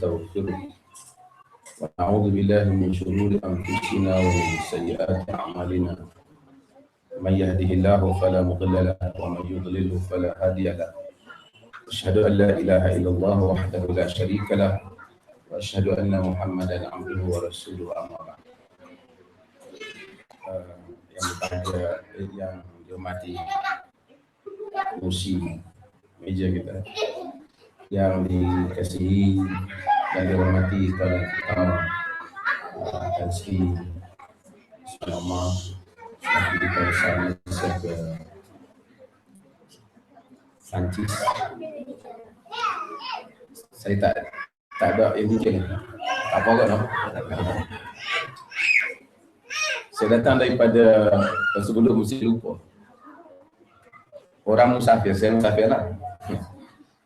ونستغفره ونعوذ بالله من شرور أنفسنا ومن سيئات أعمالنا من يهده الله فلا مضل له ومن يضلل فلا هادي له أشهد أن لا إله إلا الله وحده لا شريك له وأشهد أن محمدا عبده ورسوله أما بعد. Yang berbahagia, yang dihormati kursi meja kita, yang dikasihi dan dihormati tuan utama Tan Sri Selama Wakil Besar Malaysia ke Perancis. Saya tak ada yang mungkin apa kot no? Saya datang daripada, sebelum mesti lupa, orang musafir, saya musafir lah.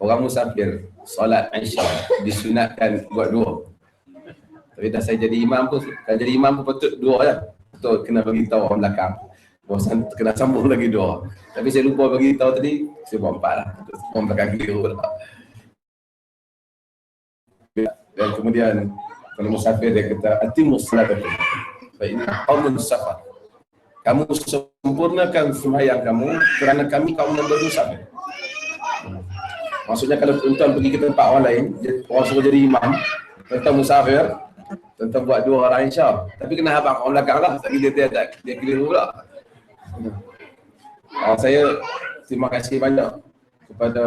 Orang musafir solat Aisyah disunatkan buat dua. Tapi dah saya jadi imam pun, kalau jadi imam pun patut dua lah. Betul, kena bagi tahu orang belakang. Bosan kena sambung lagi dua. Tapi saya lupa bagi tahu tadi, saya buat empat lah. Orang belakang keliru lah. Dan kemudian kalau musafir dia kata atimus salatakum fa inna qaumun safar. Kamu sempurnakan sembahyang kamu kerana kami kaum yang bermusafir. Maksudnya kalau tuan pergi ke tempat orang lain, orang suruh jadi imam, tentang musafir, tentang buat dua orang insya. Tapi kena abang orang belakang lah, tapi dia keliru pula. Saya terima kasih banyak kepada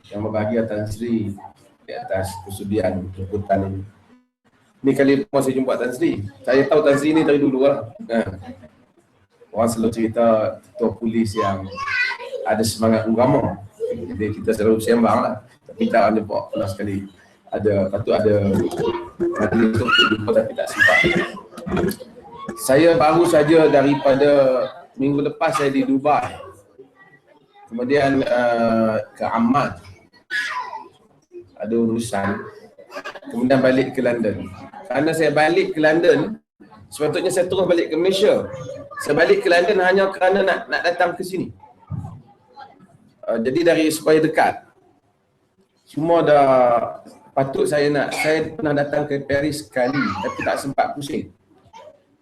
yang berbahagia Tan Sri di atas kesudian jemputan ini. Ni kali pertama saya jumpa Tan Sri. Saya tahu Tan Sri ni dari dulu lah. Orang selalu cerita ketua polis yang ada semangat ugama. Jadi kita selalu sembang lah. Tapi tak jumpa pernah sekali. Patut ada majlis untuk jumpa tapi tak sempat. Saya baru saja daripada minggu lepas saya di Dubai. Kemudian ke Amman. Ada urusan. Kemudian balik ke London. Kerana saya balik ke London, sepatutnya saya terus balik ke Malaysia. Saya balik ke London hanya kerana nak datang ke sini. Jadi dari supaya dekat. Cuma dah patut saya pernah datang ke Paris sekali tapi tak sempat pusing.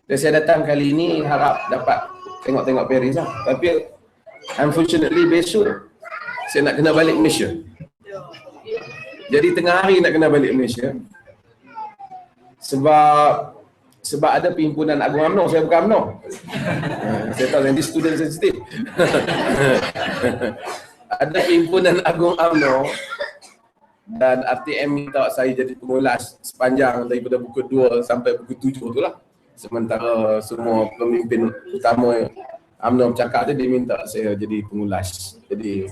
Dan saya datang kali ini harap dapat tengok-tengok Paris lah. Tapi unfortunately besok saya nak kena balik Malaysia. Jadi tengah hari nak kena balik Malaysia. Sebab ada perhimpunan Agung UMNO, saya bukan UMNO. Saya tahu nanti student sensitif. Ada perhimpunan Agung UMNO dan RTM minta saya jadi pengulas sepanjang daripada pukul 2 sampai pukul 7 tu lah. Sementara semua pemimpin utama UMNO bercakap dia minta saya jadi pengulas. Jadi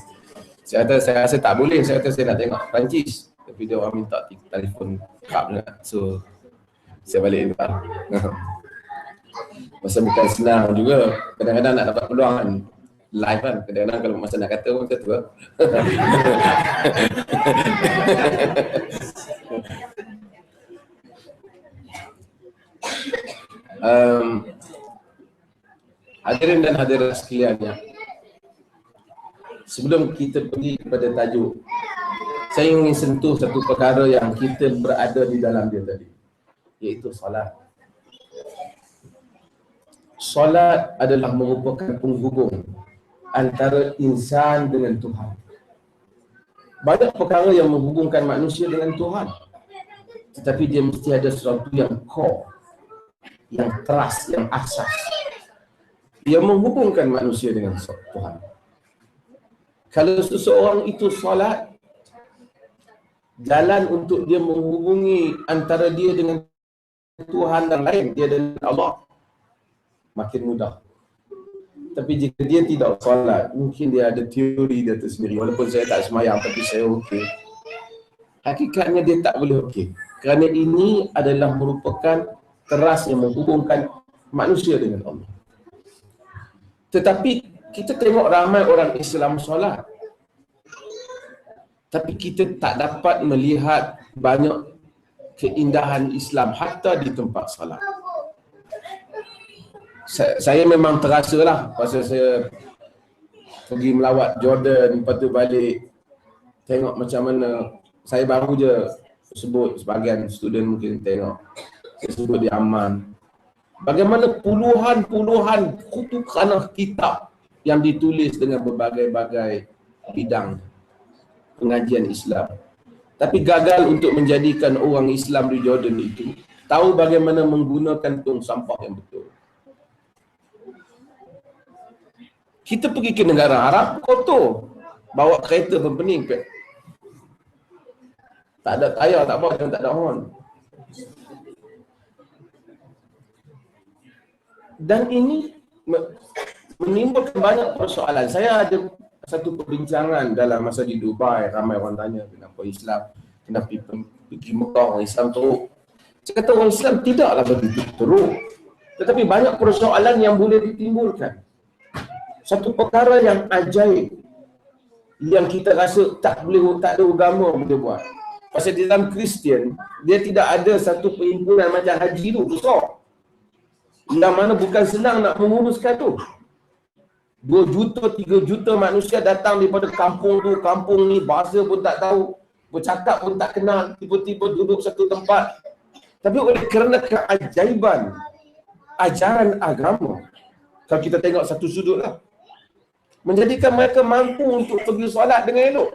saya rasa tak boleh, saya kata saya nak tengok Perancis. Tapi dia orang minta telefon kap nak. So saya balik juga. Masa bukan senang juga. Kadang-kadang nak dapat peluang kan. Live kan. Kadang-kadang kalau masa nak kata pun kata. Hadirin dan hadirat sekalian ya. Sebelum kita pergi kepada tajuk, saya ingin sentuh satu perkara yang kita berada di dalam dia tadi, iaitu solat. Solat adalah merupakan penghubung antara insan dengan Tuhan. Banyak perkara yang menghubungkan manusia dengan Tuhan, tetapi dia mesti ada sesuatu yang core, yang trust, yang asas, yang menghubungkan manusia dengan Tuhan. Kalau seseorang itu solat, jalan untuk dia menghubungi antara dia dengan Tuhan dan lain, dia dengan Allah, makin mudah. Tapi jika dia tidak solat, mungkin dia ada teori dia tersendiri. Walaupun saya tak semayang, tapi saya okey. Hakikatnya dia tak boleh okey. Kerana ini adalah merupakan teras yang menghubungkan manusia dengan Allah. Tetapi kita tengok ramai orang Islam solat, tapi kita tak dapat melihat banyak keindahan Islam hatta di tempat solat. Saya memang terasa lah pasal saya pergi melawat Jordan, lepas tu balik tengok macam mana. Saya baru je sebut, sebahagian student mungkin tengok, saya sebut di Amman, bagaimana puluhan kutukan kitab yang ditulis dengan berbagai-bagai bidang pengajian Islam. Tapi gagal untuk menjadikan orang Islam di Jordan itu tahu bagaimana menggunakan tong sampah yang betul. Kita pergi ke negara Arab, kotor. Bawa kereta berpening. Tak ada tayar, tak apa, tak ada horn. Dan ini menimbulkan banyak persoalan. Saya ada satu perbincangan dalam masa di Dubai, ramai orang tanya kenapa Islam, kenapa pergi Mekah orang Islam teruk. Saya kata orang Islam tidaklah begitu teruk, tetapi banyak persoalan yang boleh ditimbulkan. Satu perkara yang ajaib yang kita rasa tak ada agama boleh buat. Pasal di dalam Kristian, dia tidak ada satu perhimpunan macam haji tu besar, yang mana bukan senang nak menguruskan tu. 2 juta, 3 juta manusia datang daripada kampung tu, kampung ni, bahasa pun tak tahu, bercakap pun tak kenal, tiba-tiba duduk satu tempat. Tapi oleh kerana keajaiban ajaran agama, kalau kita tengok satu sudut lah, menjadikan mereka mampu untuk pergi solat dengan elok.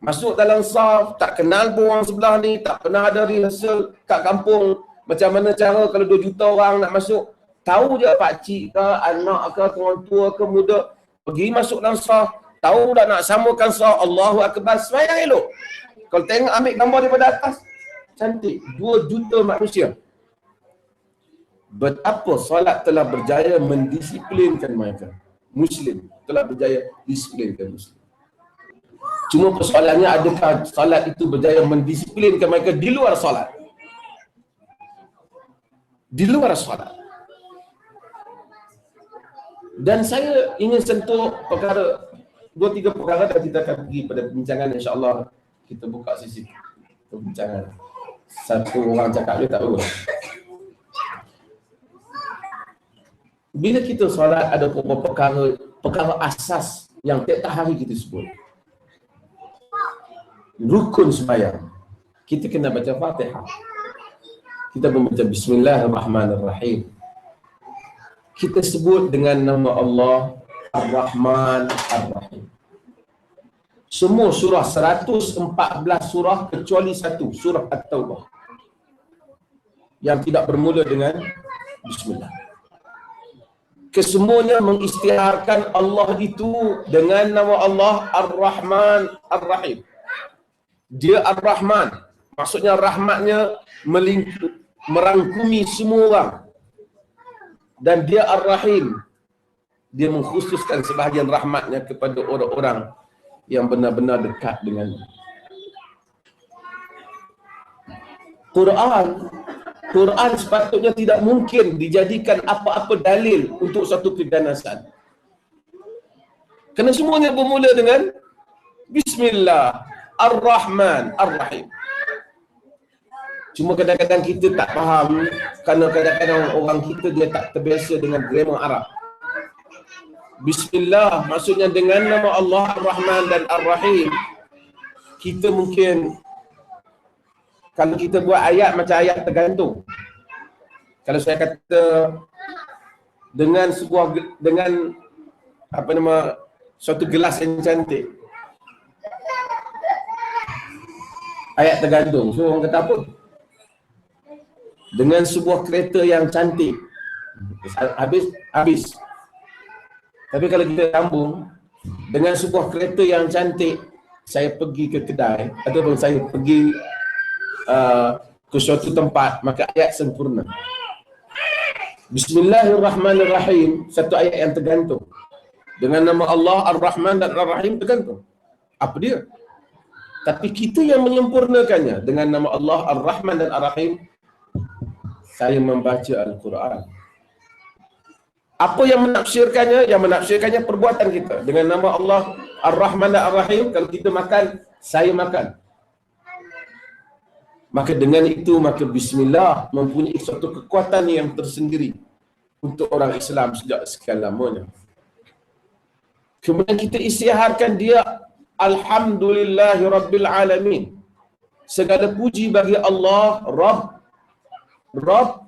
Masuk dalam saf, tak kenal pun orang sebelah ni, tak pernah ada rehearsal kat kampung. Macam mana cara kalau 2 juta orang nak masuk, tahu je pakcik ke, anak ke, orang tua ke, muda, pergi masuk dalam saf, tahu dah nak samakan saf, Allahu Akbar, semayang elok. Kalau tengok ambil gambar daripada atas, cantik, 2 juta manusia. Betapa solat telah berjaya mendisiplinkan mereka. Muslim telah berjaya disiplinkan Muslim. Cuma persoalannya, adakah solat itu berjaya mendisiplinkan mereka di luar solat? Di luar solat. Dan saya ingin sentuh perkara 2-3 perkara dan kita akan pergi pada perbincangan, insya-Allah kita buka sesi perbincangan. Satu orang cakap dia tak tahu. Bila kita solat, ada beberapa perkara asas yang tiap hari kita sebut. Rukun sembahyang, kita kena baca Fatihah. Kita membaca Bismillahirrahmanirrahim. Kita sebut dengan nama Allah Ar-Rahman Ar-Rahim. Semua surah, 114 surah kecuali satu, surah At-Taubah, yang tidak bermula dengan Bismillah. Kesemuanya mengisytiharkan Allah itu dengan nama Allah Ar-Rahman Ar-Rahim. Dia Ar-Rahman, maksudnya rahmatnya merangkumi semua orang. Dan dia Ar-Rahim, dia mengkhususkan sebahagian rahmatnya kepada orang-orang yang benar-benar dekat dengannya. Quran sepatutnya tidak mungkin dijadikan apa-apa dalil untuk satu keganasan. Kerana semuanya bermula dengan Bismillah Ar-Rahman Ar-Rahim. Cuma kadang-kadang kita tak faham, kerana kadang-kadang orang kita dia tak terbiasa dengan grammar Arab. Bismillah maksudnya dengan nama Allah Ar-Rahman dan Ar-Rahim. Kita mungkin, kalau kita buat ayat macam ayat tergantung. Kalau saya kata dengan suatu gelas yang cantik, ayat tergantung. So orang kata apa? Dengan sebuah kereta yang cantik, habis. Tapi kalau kita sambung, dengan sebuah kereta yang cantik, saya pergi ke kedai ataupun saya pergi ke suatu tempat, maka ayat sempurna. Bismillahirrahmanirrahim, satu ayat yang tergantung. Dengan nama Allah Ar-Rahman dan Ar-Rahim tergantung. Apa dia? Tapi kita yang menyempurnakannya dengan nama Allah Ar-Rahman dan Ar-Rahim. Saya membaca Al-Quran. Apa yang menafsirkannya? Yang menafsirkannya perbuatan kita. Dengan nama Allah Ar-Rahman dan Ar-Rahim, kalau kita makan, saya makan. Maka dengan itu, maka Bismillah mempunyai suatu kekuatan yang tersendiri untuk orang Islam sejak sekian lamanya. Kemudian kita isytiharkan dia Alhamdulillahi Rabbil Alamin. segala puji bagi Allah, Rabb,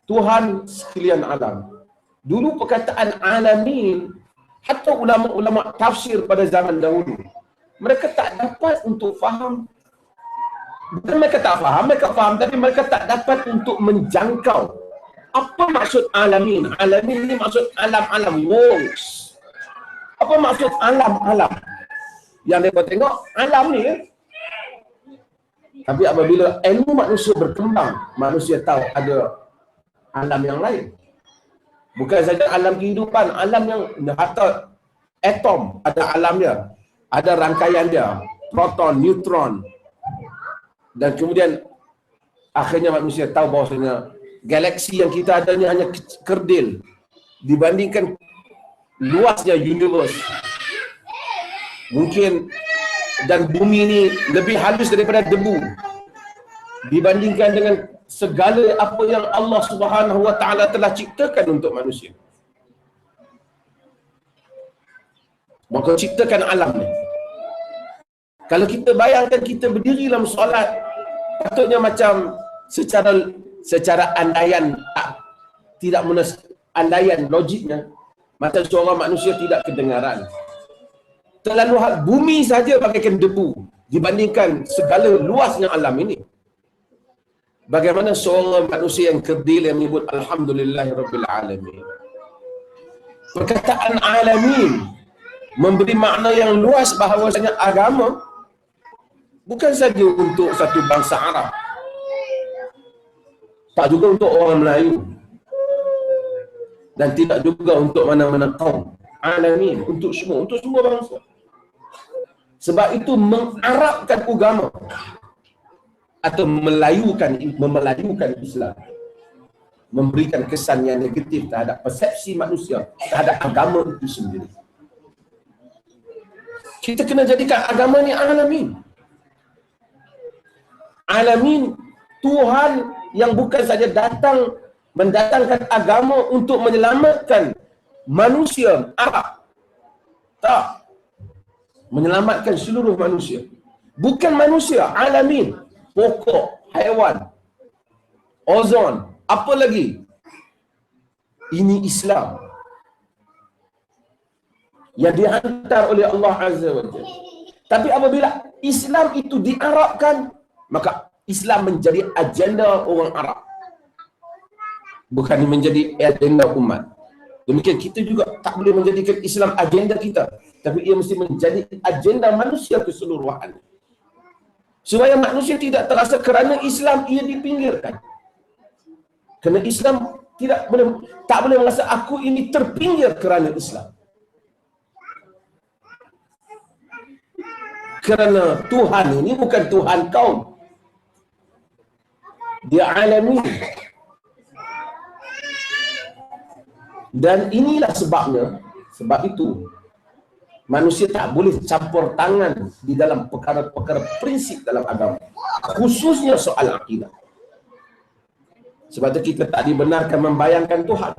Tuhan sekalian alam. Dulu perkataan alamin, hatta ulama-ulama tafsir pada zaman dahulu, mereka tak dapat untuk faham. Bukan mereka tak faham, mereka faham, tapi mereka tak dapat untuk menjangkau apa maksud alamin. Alamin ni maksud alam-alam, worlds. Apa maksud alam-alam? Yang mereka tengok alam ni, tapi apabila ilmu manusia berkembang, manusia tahu ada alam yang lain. Bukan saja alam kehidupan, alam yang hatta atom ada alam dia, ada rangkaian dia, proton, neutron. Dan kemudian akhirnya manusia tahu bahawasanya galaksi yang kita ada ni hanya kerdil dibandingkan luasnya universe. Mungkin dan bumi ni lebih halus daripada debu dibandingkan dengan segala apa yang Allah Subhanahu wa taala telah ciptakan untuk manusia. Maka ciptakan alam ni. Kalau kita bayangkan kita berdiri dalam solat, patutnya macam secara andaian, tidak andaian logiknya, macam seorang manusia tidak kedengaran. Terlalu bumi saja bagaikan debu dibandingkan segala luasnya alam ini. Bagaimana seorang manusia yang kerdil yang menyebut Alhamdulillahirabbil alamin. Perkataan alamin memberi makna yang luas bahawasanya agama bukan saja untuk satu bangsa Arab, tak juga untuk orang Melayu, dan tidak juga untuk mana-mana kaum. Alamin, untuk semua bangsa. Sebab itu mengarabkan agama atau memelayukan Islam, memberikan kesan yang negatif terhadap persepsi manusia terhadap agama itu sendiri. Kita kena jadikan agama ni alamin. Alamin, Tuhan yang bukan saja mendatangkan agama untuk menyelamatkan manusia Arab. Tak. Menyelamatkan seluruh manusia. Bukan manusia, alamin. Pokok, haiwan, ozon, apa lagi? Ini Islam yang dihantar oleh Allah Azza wa Jalla. Tapi apabila Islam itu diarabkan, maka Islam menjadi agenda orang Arab, bukan menjadi agenda umat. Demikian kita juga tak boleh menjadikan Islam agenda kita, tapi ia mesti menjadi agenda manusia keseluruhan. Supaya manusia tidak terasa kerana Islam ia dipinggirkan. Kerana Islam tak boleh merasa aku ini terpinggir kerana Islam. Kerana Tuhan ini bukan Tuhan kaum. Dia alamin. Dan inilah sebab itu manusia tak boleh campur tangan di dalam perkara-perkara prinsip dalam agama, khususnya soal akidah. Sebab itu kita tak dibenarkan membayangkan Tuhan.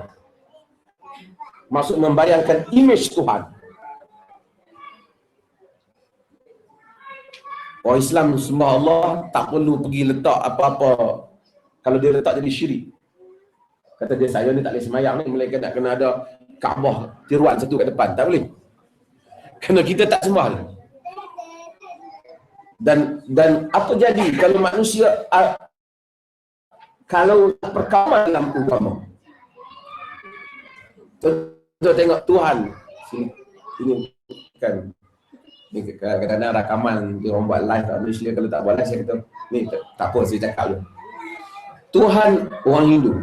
Maksud membayangkan imej Tuhan. Orang Islam sembah Allah tak perlu pergi letak apa-apa. Kalau dia letak jadi syirik. Kata dia, saya ni tak boleh semayang ni, melainkan nak kena ada Kaabah tiruan satu kat depan. Tak boleh. Kerana kita tak sembah. Dan apa jadi kalau manusia kalau perkaman dalam agama? Kita tengok Tuhan ini kan, ni kadang-kadang rakaman dia orang buat live kat Malaysia. Kalau tak buat live saya kata ni tak apa, saya cakap je. Tuhan orang Hindu.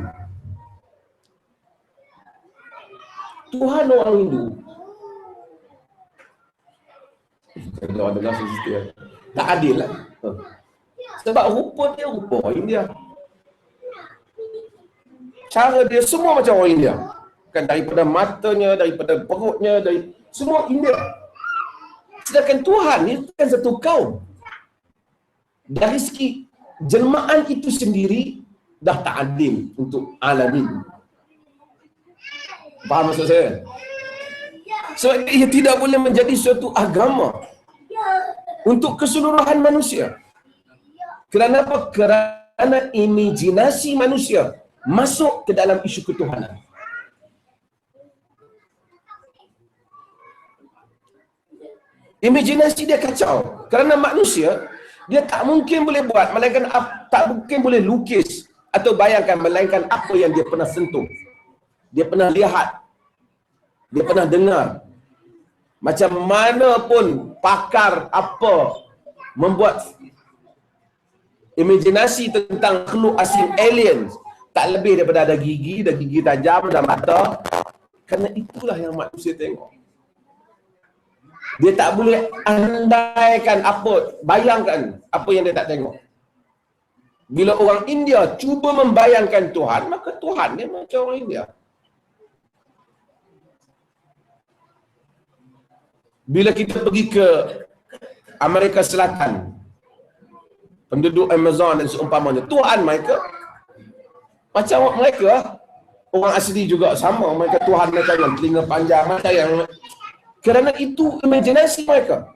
Tuhan orang Hindu. Kalau orang dengar sesuatu tak adil lah. Sebab rupa dia rupa orang India. Cara dia semua macam orang India. Kan daripada matanya, daripada perutnya, dari semua India. Sedangkan Tuhan ni kan satu kaum. Dari segi jelmaan itu sendiri dah tak adil untuk alamin. Faham maksud saya? Sebab ia tidak boleh menjadi suatu agama untuk keseluruhan manusia. Kerana apa? Kerana imajinasi manusia masuk ke dalam isu ketuhanan. Imajinasi dia kacau. Kerana manusia, dia tak mungkin boleh buat, melainkan tak mungkin boleh lukis atau bayangkan melainkan apa yang dia pernah sentuh. Dia pernah lihat. Dia pernah dengar. Macam mana pun pakar apa membuat imajinasi tentang makhluk asing aliens, tak lebih daripada ada gigi, ada gigi tajam, ada mata. Kerana itulah yang manusia tengok. Dia tak boleh andaikan apa, bayangkan apa yang dia tak tengok. Bila orang India cuba membayangkan Tuhan, maka Tuhan dia macam orang India. Bila kita pergi ke Amerika Selatan, penduduk Amazon dan seumpamanya, Tuhan mereka macam mereka, orang asli juga sama, mereka Tuhan mereka yang telinga panjang, macam yang, kerana itu imajinasi mereka.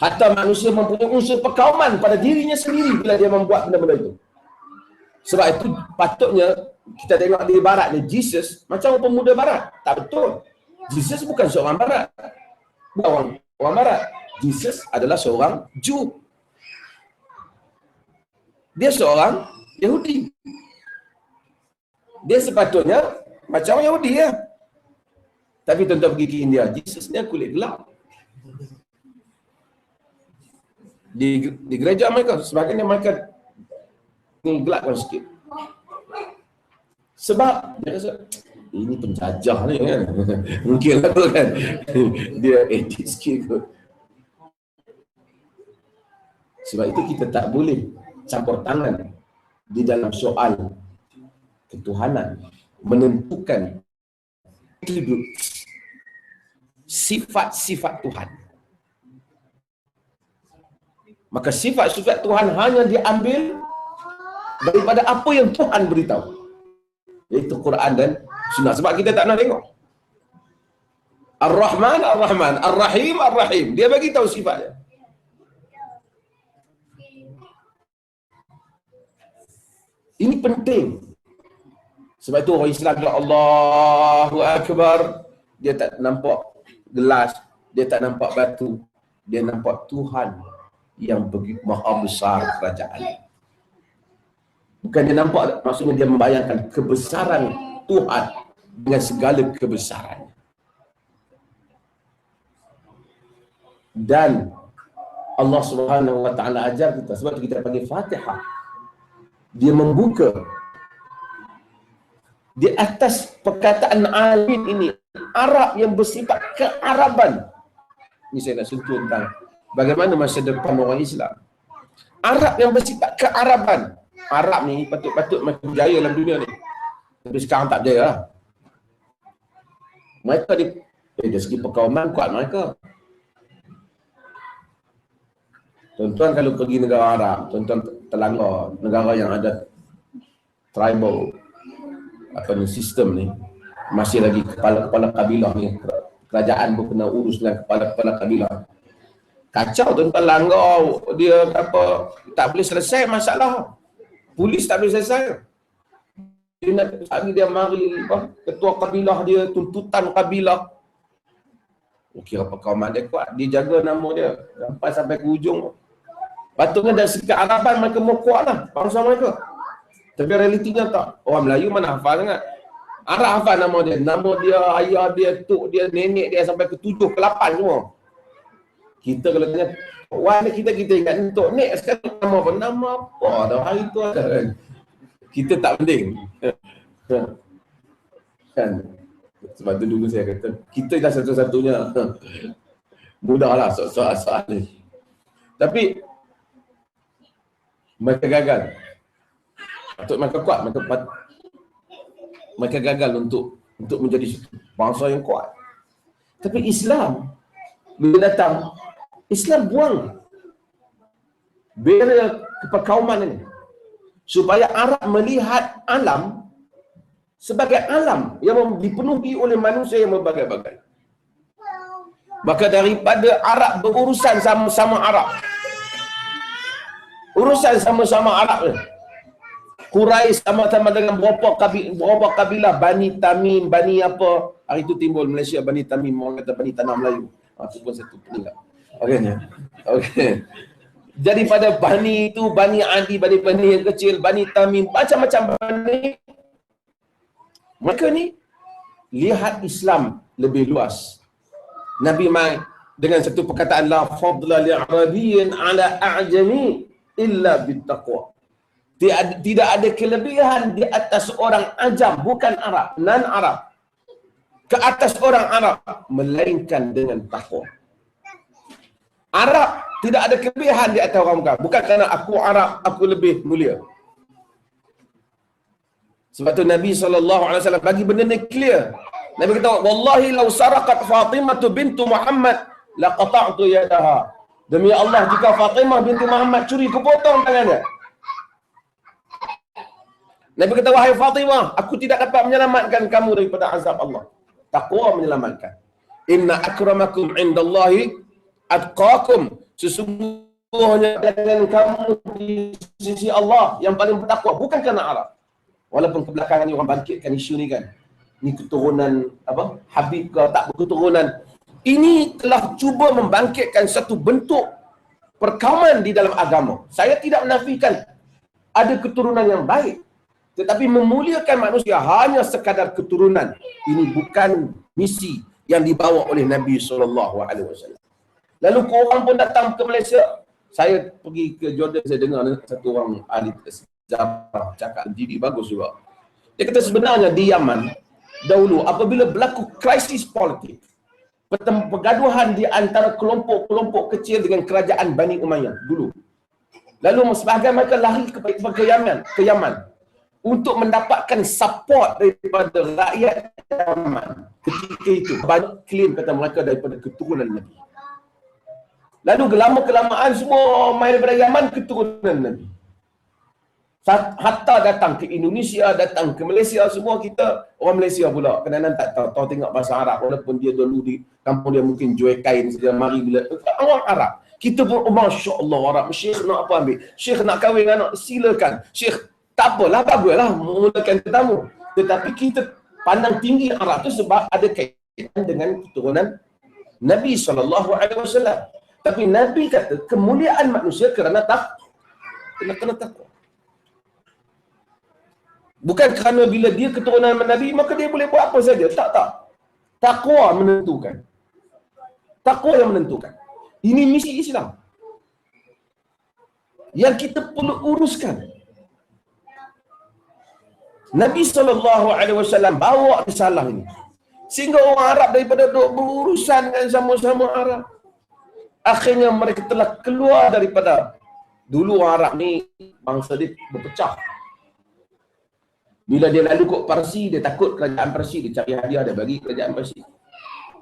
Hatta manusia mempunyai unsur perkauman pada dirinya sendiri bila dia membuat benda-benda itu. Sebab itu patutnya kita tengok di barat ni, Jesus macam pemuda barat. Tak betul. Jesus bukan seorang barat. Bukan orang barat. Jesus adalah seorang Jew. Dia seorang Yahudi. Dia sepatutnya macam orang Yahudi ya. Tapi tuan-tuan pergi ke India, Jesus ni kulit gelap. Di gereja mereka, sebagainya mereka ni gelapkan sikit. Sebab dia rasa, ini penjajah ni kan. Mungkin lah kan. Dia edit sikit kot. Sebab itu kita tak boleh campur tangan di dalam soal ketuhanan, menentukan sifat-sifat Tuhan. Maka sifat-sifat Tuhan hanya diambil daripada apa yang Tuhan beritahu, iaitu Quran dan Sunnah. Sebab kita tak nak tengok Ar-Rahman, Ar-Rahman, Ar-Rahim, Ar-Rahim. Dia bagi tahu sifat dia. Ini penting. Sebab itu orang Islam bilang Allahu Akbar, dia tak nampak gelas, dia tak nampak batu, dia nampak Tuhan yang begitu maha besar kerajaan. Bukan dia nampak, maksudnya dia membayangkan kebesaran Tuhan dengan segala kebesarannya. Dan Allah Subhanahu wa taala ajar kita, sebab kita panggil Fatihah. Dia membuka di atas perkataan alim ini, Arab yang bersifat kearaban. Ini saya nak sentuh tentang bagaimana masa depan orang Islam. Arab yang bersifat kearaban. Arab ni patut-patut mereka berjaya dalam dunia ni. Tapi sekarang tak berjaya lah. Mereka dari segi perkauman kuat mereka. Tuan-tuan kalau pergi negara Arab, tuan-tuan terlanggar negara yang ada tribal sistem ni, masih lagi kepala-kepala kabilah ni, kerajaan pun kena urus dengan kepala-kepala kabilah. Kacau tuan-tuan, langgar dia apa, tak boleh selesai masalah. Polis tak boleh selesai. Dia nak hari dia mari apa, ketua kabilah dia, tuntutan kabilah. Kira perkauman dia kuat, dia jaga nama dia sampai ke ujung. Patutnya dari segi kearaban mereka mau kuat lah bangsa mereka. Tapi realitinya tak. Orang Melayu mana hafal sangat. Arab hafal nama dia. Nama dia, ayah dia, tok dia, nenek dia sampai ke 7, ke 8 semua. Kita kalau tanya, wah kita ingat tok nek sekarang nama apa? Nama apa dah hari tu ada kan. Kita tak penting. Kan. Sebab tu dulu saya kata, kita dah satu-satunya. Mudahlah soal-soal ni. Tapi mereka gagal. Patut mereka kuat, mereka gagal untuk menjadi bangsa yang kuat. Tapi Islam bila datang, Islam buang barrier keperkauman ini supaya Arab melihat alam sebagai alam yang dipenuhi oleh manusia yang berbagai-bagai. Maka daripada Arab berurusan sama-sama Arab, urusan sama-sama Arab ni, Quraisy sama-sama dengan berapa kabilah, Bani Tamim, Bani apa, hari itu timbul Malaysia Bani Tamim, orang kata Bani Tanah Melayu. Itu pun satu pening. Okey. Okey. Jadi pada Bani itu, Bani Adi, Bani yang kecil, Bani Tamim, macam-macam Bani. Mereka ni lihat Islam lebih luas. Nabi mai dengan satu perkataan, la fadla li'arabiyyin ala a'jami illa bittaqwa. Tidak ada kelebihan di atas orang ajam, bukan Arab, non-Arab, ke atas orang Arab, melainkan dengan takwa. Arab tidak ada kelebihan di atas orang bukan. Bukan kerana aku Arab, aku lebih mulia. Sebab tu Nabi SAW bagi benda ni clear. Nabi kata, wallahi law saraqat Fatimah bintu Muhammad laqata'tu yadaha. Demi Allah, jika Fatimah binti Muhammad curi, aku potong tangannya. Nabi kata, wahai Fatimah, aku tidak dapat menyelamatkan kamu daripada azab Allah. Takwa menyelamatkan. Inna akramakum indallahi atqakum. Sesungguhnya dengan kamu di sisi Allah yang paling bertakwa, bukan kerana Arab. Walaupun kebelakangan ni orang bangkitkan isu ni kan, ni keturunan apa, Habib ke tak berketurunan. Ini telah cuba membangkitkan satu bentuk perkauman di dalam agama. Saya tidak menafikan ada keturunan yang baik, tetapi memuliakan manusia hanya sekadar keturunan, ini bukan misi yang dibawa oleh Nabi SAW. Lalu korang pun datang ke Malaysia. Saya pergi ke Jordan, saya dengar satu orang ahli sejarah cakap diri bagus juga. Dia kata sebenarnya di Yaman dahulu apabila berlaku krisis politik, pergaduhan di antara kelompok-kelompok kecil dengan kerajaan Bani Umayyah dulu. Lalu sebahagian mereka lari ke Yaman untuk mendapatkan support daripada rakyat Yaman. Ketika itu banyak klaim kata mereka daripada keturunan Nabi. Lalu kelama-kelamaan semua main daripada Yaman keturunan Nabi. Hatta datang ke Indonesia, datang ke Malaysia, semua kita orang Malaysia pula. Kadang-kadang tak tahu tengok bahasa Arab, walaupun dia dulu di kampung dia mungkin jual kain saja, mari bila orang Arab. Kita pun, oh, Masya Allah Arab, Syekh nak apa ambil? Syekh nak kahwin anak, silakan. Syekh, tak apalah, baguslah memulakan tetamu. Tetapi kita pandang tinggi Arab tu sebab ada kaitan dengan keturunan Nabi SAW. Tapi Nabi kata kemuliaan manusia kerana kena takwa. Bukan kerana bila dia keturunan Nabi maka dia boleh buat apa saja. Tak. Takwa menentukan. Takwa yang menentukan. Ini misi Islam yang kita perlu uruskan. Nabi SAW bawa risalah ini sehingga orang Arab daripada berurusan dengan sama-sama Arab, akhirnya mereka telah keluar daripada, dulu orang Arab ni bangsa dia berpecah. Bila dia lalu kot Parsi, dia takut kerajaan Parsi, dia cari hadiah, dia bagi kerajaan Parsi.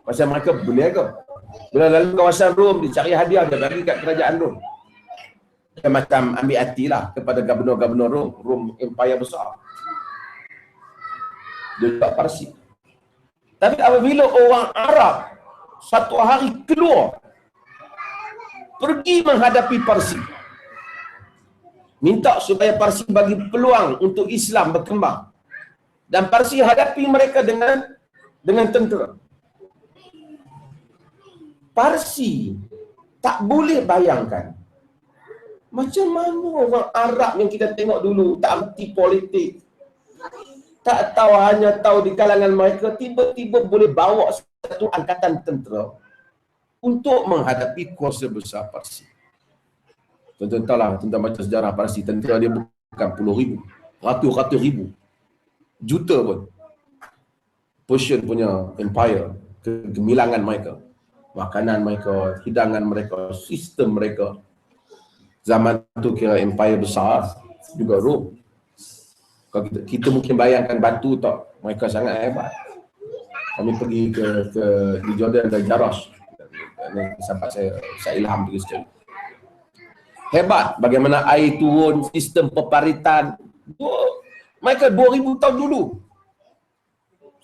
Pasal mereka berniaga. Bila lalu kawasan Rom, dia cari hadiah, dia bagi kat kerajaan Rom. Dia macam ambil hatilah kepada gubernur-gubernur Rom empire besar. Dia juga Parsi. Tapi apabila orang Arab satu hari keluar pergi menghadapi Parsi, minta supaya Parsi bagi peluang untuk Islam berkembang, dan Parsi hadapi mereka dengan tentera. Parsi tak boleh bayangkan macam mana orang Arab yang kita tengok dulu tak erti politik, tak tahu, hanya tahu di kalangan mereka, tiba-tiba boleh bawa satu angkatan tentera untuk menghadapi kuasa besar Parsi. Tuan-tuan tahu lah, tentang baca sejarah Parsi, tentera dia bukan puluh ribu, ratus-ratus ribu, juta pun. Persian punya empire, kegemilangan mereka, makanan mereka, hidangan mereka, sistem mereka. Zaman tu kira empire besar juga Rom. Kalau kita mungkin bayangkan batu tak, mereka sangat hebat. Kami pergi ke di Jordan dan Jarash. Sampai saya ilham pergi sekali. Hebat bagaimana air turun, sistem peparitan. Mereka 2000 tahun dulu.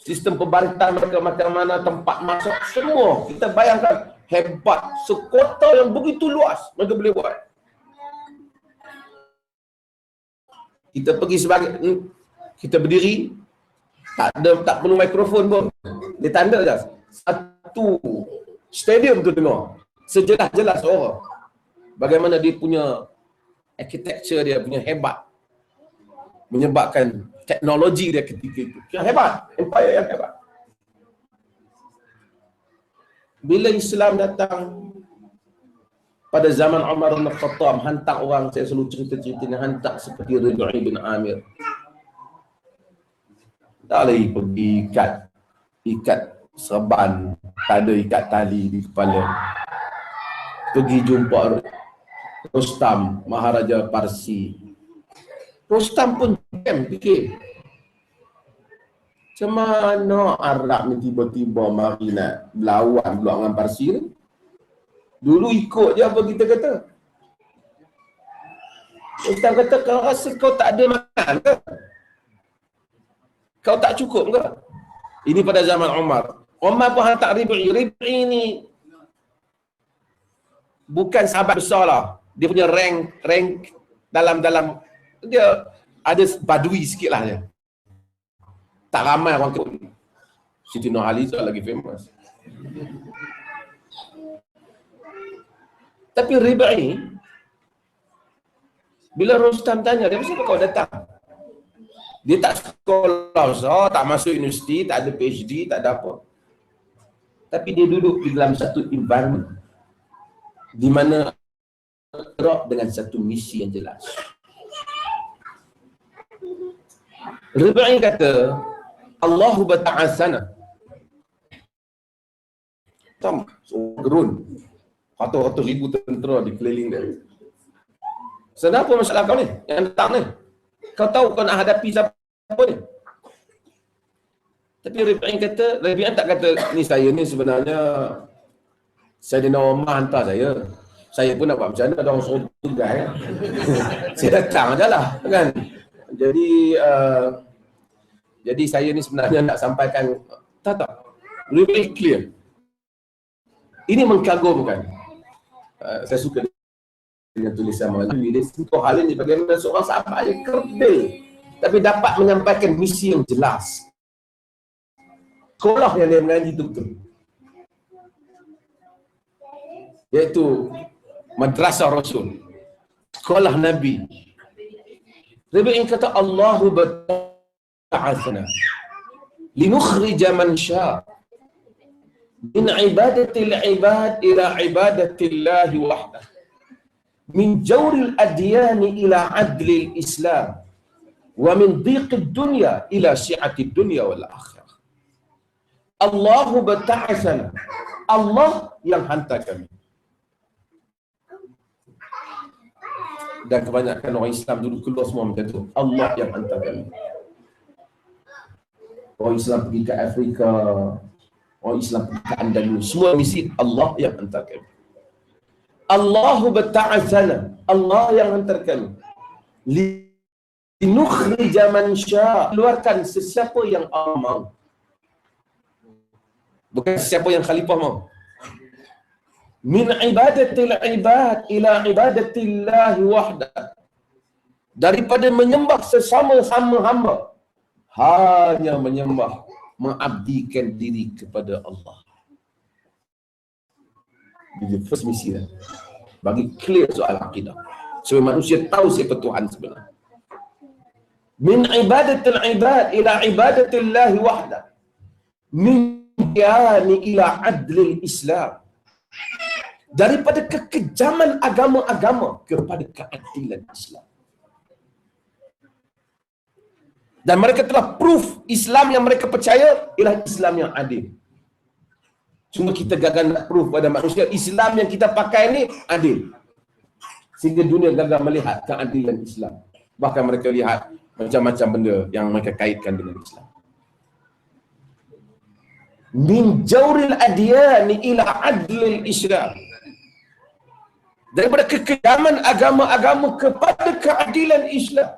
sistem pembaritan mereka macam mana, tempat masuk, semua. Kita bayangkan, hebat. Sekota yang begitu luas, mereka boleh buat. Kita pergi sebagai, kita berdiri, tak perlu mikrofon pun. Dia tanda je. Satu stadium tu dengar. Sejelas-jelas orang. Bagaimana dia punya architecture dia punya hebat. Menyebabkan teknologi dia ketika itu. Yang hebat. Empire yang hebat. Bila Islam datang pada zaman Umar bin Khattab, hantar orang, saya selalu cerita-cerita, hantar seperti Rib'i bin Amir. Tak lagi pergi ikat serban, tak ada ikat tali di kepala. Pergi jumpa Rustam, Maharaja Parsi. Rustam pun fikir, macam mana Arab ni tiba-tiba mari nak berlawan pula dengan Parsi ni? Dulu ikut je apa kita kata. Rustam kata, kau rasa kau tak ada makan ke? Kau tak cukup ke? Ini pada zaman Umar. Umar pun hantar Rib'i. Rib'i ni bukan sahabat besar lah. Dia punya rank dalam dia ada badui sikit lah dia. Tak ramai orang ikut. Siti Nurhaliza lagi famous. Tapi Rib'i, bila Rustam tanya, dia kenapa kau datang? Dia tak sekolah besar, tak masuk universiti, tak ada PhD, tak ada apa. Tapi dia duduk di dalam satu environment di mana gerak dengan satu misi yang jelas. Rib'i kata, Allahu bata'asana. Tam, gerun. Ratus-ratus ribu tentera di keliling dia. Kenapa masalah kau ni? Yang datang ni? Kau tahu kau nak hadapi siapa ni? Tapi Rib'i tak kata, ni saya ni sebenarnya Sayyidina Umar hantar saya. Saya pun nak buat macam mana, ada orang suruh tugas kan? Saya datang je lah kan? Jadi saya ni sebenarnya nak sampaikan, tak. Rib'i clear. Ini mengkagumkan. Saya suka dengan tulisan Maulawi. Dia sentuh hal ini bagaimana seorang sahabat yang kerdil tapi dapat menyampaikan misi yang jelas. Sekolah yang dia mengaji itu betul. Iaitu Madrasah Rasul. Sekolah Nabi. Rib'i kata, Allahu bata'athna linukhrija man sya' min ibadatil ibad ila ibadatillahi wahdah. Min jawril adyani ila adlil Islam wa min dhiqid dunya ila syi'atid dunya wal akhirah. Allahu bata'asana. Allah yang hantar kami. Dan kebanyakan orang Islam dulu keluar semua macam tu. Allah yang hantar kami. Orang Islam pergi ke Afrika, orang Islam pergi ke Andalus, semua misi Allah yang hantar kami. Allahu bata'athana. Allah yang hantar kami. Linukhrija man sya'. Keluarkan sesiapa yang Allah mahu. Bukan sesiapa yang khalifah mahu. Min ibadatil ibad ila ibadatillahi wahdah. Daripada menyembah sesama-sama hamba, hanya menyembah, mengabdikan diri kepada Allah. Jadi first misi lah. Bagi clear soal akidah. Supaya manusia tahu siapa Tuhan sebenarnya. Min ibadatil ibad ila ibadatillahi wahdah. Min qiyami ila adlil Islam. Daripada kekejaman agama-agama kepada keadilan Islam. Dan mereka telah proof Islam yang mereka percaya ialah Islam yang adil. Cuma kita gagal nak proof pada manusia Islam yang kita pakai ni adil. Sehingga dunia gagal melihat keadilan Islam. Bahkan mereka lihat macam-macam benda yang mereka kaitkan dengan Islam. Min jawril adyani ila adlil Islam. Daripada kekejaman agama-agama kepada keadilan Islam.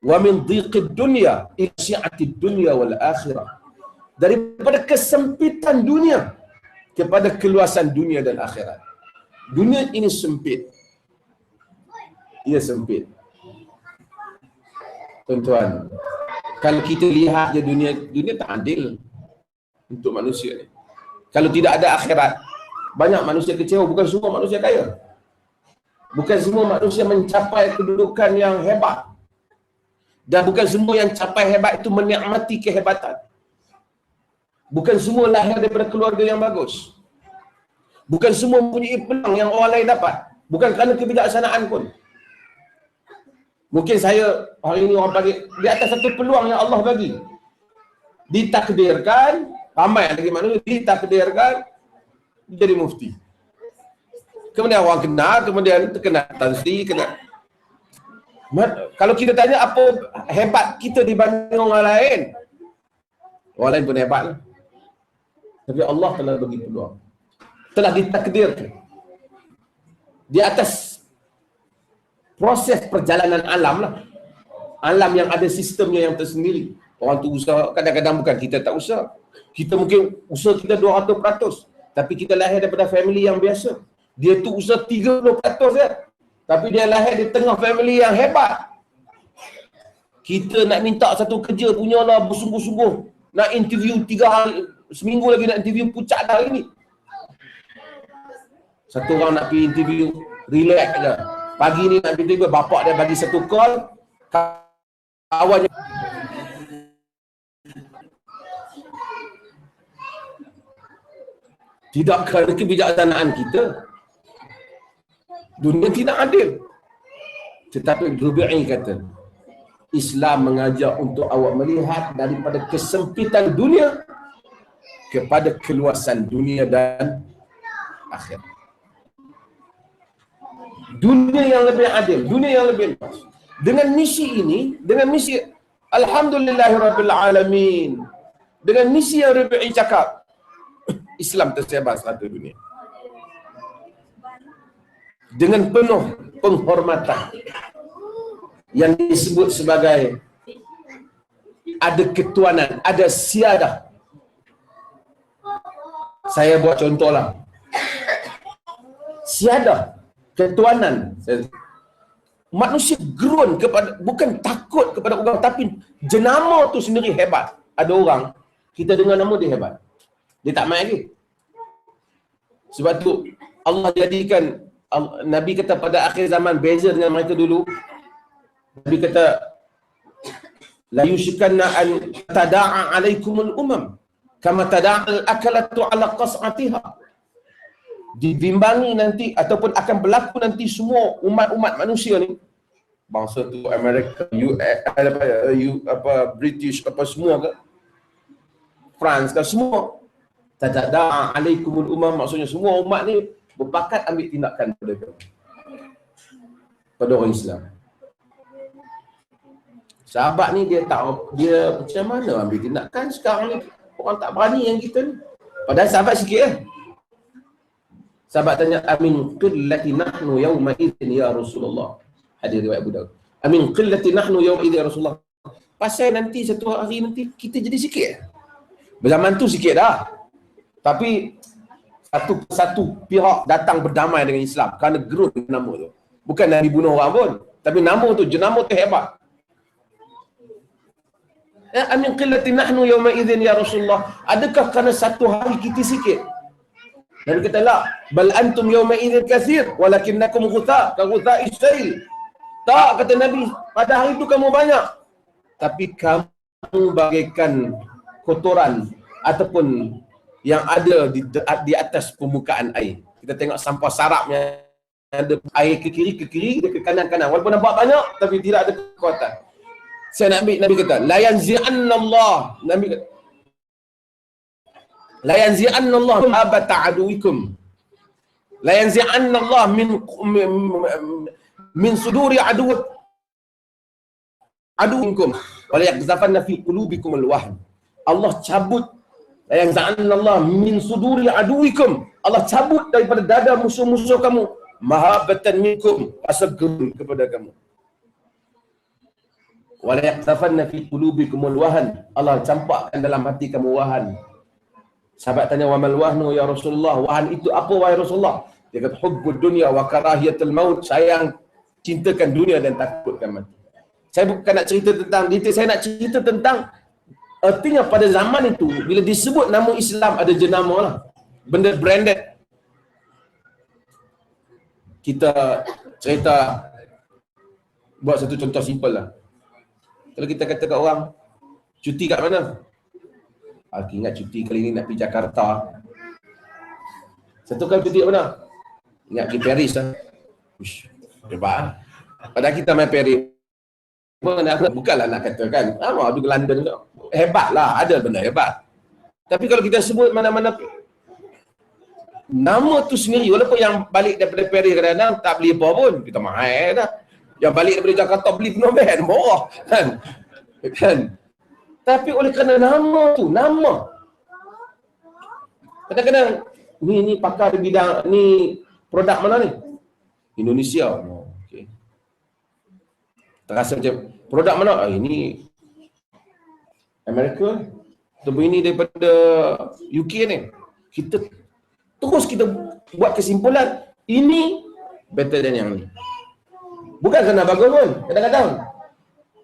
Wa min dhiqid dunya ila syi'atid dunya wal akhirah. daripada kesempitan dunia kepada keluasan dunia dan akhirat. Dunia ini sempit. Ia sempit. Tuan-tuan, kalau kita lihat je dunia tak adil untuk manusia ni. Kalau tidak ada akhirat, banyak manusia kecewa. Bukan semua manusia kaya. Bukan semua manusia mencapai kedudukan yang hebat. Dan bukan semua yang capai hebat itu menikmati kehebatan. Bukan semua lahir daripada keluarga yang bagus. Bukan semua mempunyai peluang yang orang lain dapat. Bukan kerana kebijaksanaan pun. Mungkin saya hari ini orang bagi di atas satu peluang yang Allah bagi. Ditakdirkan, ramai lagi manusia ditakdirkan jadi mufti. Kemudian orang kenal, kemudian terkenal Tan Sri, kenal. Kalau kita tanya apa hebat kita dibanding orang lain, orang lain pun hebat lah. Tapi Allah telah bagi peluang. Telah ditakdirkan. Di atas proses perjalanan alam lah. Alam yang ada sistemnya yang tersendiri. Orang tu usaha, kadang-kadang bukan kita tak usaha. Kita mungkin usaha kita 200%. Tapi kita lahir daripada family yang biasa. Dia tu usaha 30% je. Tapi dia lahir di tengah family yang hebat. Kita nak minta satu kerja punyalah bersungguh-sungguh. Nak interview 3 hari, seminggu lagi nak interview, pucat dah hari ni. Satu orang nak pergi interview, relax je. Pagi ni nak pergi interview, bapak dia bagi satu call, kawannya. Tidak kerana kebijaksanaan kita. Dunia tidak adil. Tetapi Rubi'i kata, Islam mengajak untuk awak melihat daripada kesempitan dunia kepada keluasan dunia dan akhirat. Dunia yang lebih adil, dunia yang lebih luas. Dengan misi ini, dengan misi Alhamdulillahirabbil alamin. Dengan misi yang Rubi'i cakap, Islam tersebar serata dunia. Dengan penuh penghormatan yang disebut sebagai ada ketuanan, ada siadah. Saya buat contohlah. Siadah, ketuanan. Manusia gerun kepada, bukan takut kepada orang, tapi jenama tu sendiri hebat. Ada orang, kita dengar nama dia hebat. Dia tak main lagi. Sebab tu Allah jadikan, Nabi kata pada akhir zaman beza dengan mereka dulu. Nabi kata la yushikanna an tada'a alaikumul umam kama tada'al akalatu ala qas'atiha. Dibimbangi nanti ataupun akan berlaku nanti semua umat-umat manusia ni, bangsa tu Amerika, British apa semua ke, France ke, semua tada'a alaikumul umam, maksudnya semua umat ni berpakat ambil tindakan pada orang Islam. Sahabat ni dia macam mana ambil tindakan sekarang ni, orang tak berani yang kita ni. Padahal sahabat sikit lah. Sahabat tanya, amin qillati nahnu yawma idzin ya Rasulullah. Hadis riwayat Abu Daud. Amin qillati nahnu yawma idzin ya Rasulullah. Pasal nanti satu hari nanti kita jadi sikit. Berzaman tu sikit dah. Tapi satu pihak datang berdamai dengan Islam kerana gerun nama tu. Bukan Nabi bunuh orang pun, tapi nama tu, jenama tu hebat. Amin qillati nahnu yawma idzin ya Rasulullah. Adakah kerana satu hari kita sikit? Dan kata la, bal antum yawma idzin katsir walakinnakum ghutha ka ghutha'is sayl. Tak, kata Nabi, pada hari itu kamu banyak, tapi kamu bagaikan kotoran ataupun yang ada di atas permukaan air. Kita tengok sampah sarapnya, ada air ke kiri, dia ke kanan. Walaupun nampak banyak, tapi tidak ada kekuatan. Saya Nabi kata, la yanzi'anna Allah. Nabi kata, la yanzi'anna Allah abata aduikum. La yanzi'anna Allah min suduri aduikum wa la yaqzafanna fi qulubikum al-wahn. Allah cabut, la yanzi'anna Allah min suduri aduikum. Allah cabut daripada dada musuh-musuh kamu mahabbatan minkum, rasa gerun kepada kamu. wala yaqtafanna fi qulubikumul wahan. Allah campakkan dalam hati kamu wahan. Sahabat tanya, wa mal wahnu ya Rasulullah? Wahan itu apa wahai Rasulullah? Dia kata, hubbud dunya wa karahiyatul maut. Sayang, cintakan dunia dan takutkan mati. Saya bukan nak cerita tentang detail, saya nak cerita tentang artinya pada zaman itu bila disebut nama Islam ada jenama lah. Benda branded. Kita cerita, buat satu contoh simple lah. Kalau kita kata kat orang, cuti kat mana? Aku ingat cuti kali ni nak pergi Jakarta. Satu kali cuti kat mana? Ingat pergi Paris lah. Uish, hebat lah. Padahal kita main Paris. Bukanlah nak katakan, tu ke London ke. Hebat lah, ada benda hebat. Tapi kalau kita sebut mana-mana nama tu sendiri, walaupun yang balik daripada Paris kadang-kadang tak beli apa pun, kita mahal dah. Yang balik daripada Jakarta beli penuh band, murah kan. Tapi oleh kerana nama tu, nama. Kadang-kadang ni pakar di bidang ni, produk mana ni? Indonesia. Okey. Terasa macam produk mana? Ini Amerika, atau ini daripada UK ni. Kita buat kesimpulan ini better than yang ni. Bukan kerana bagus pun kadang-kadang,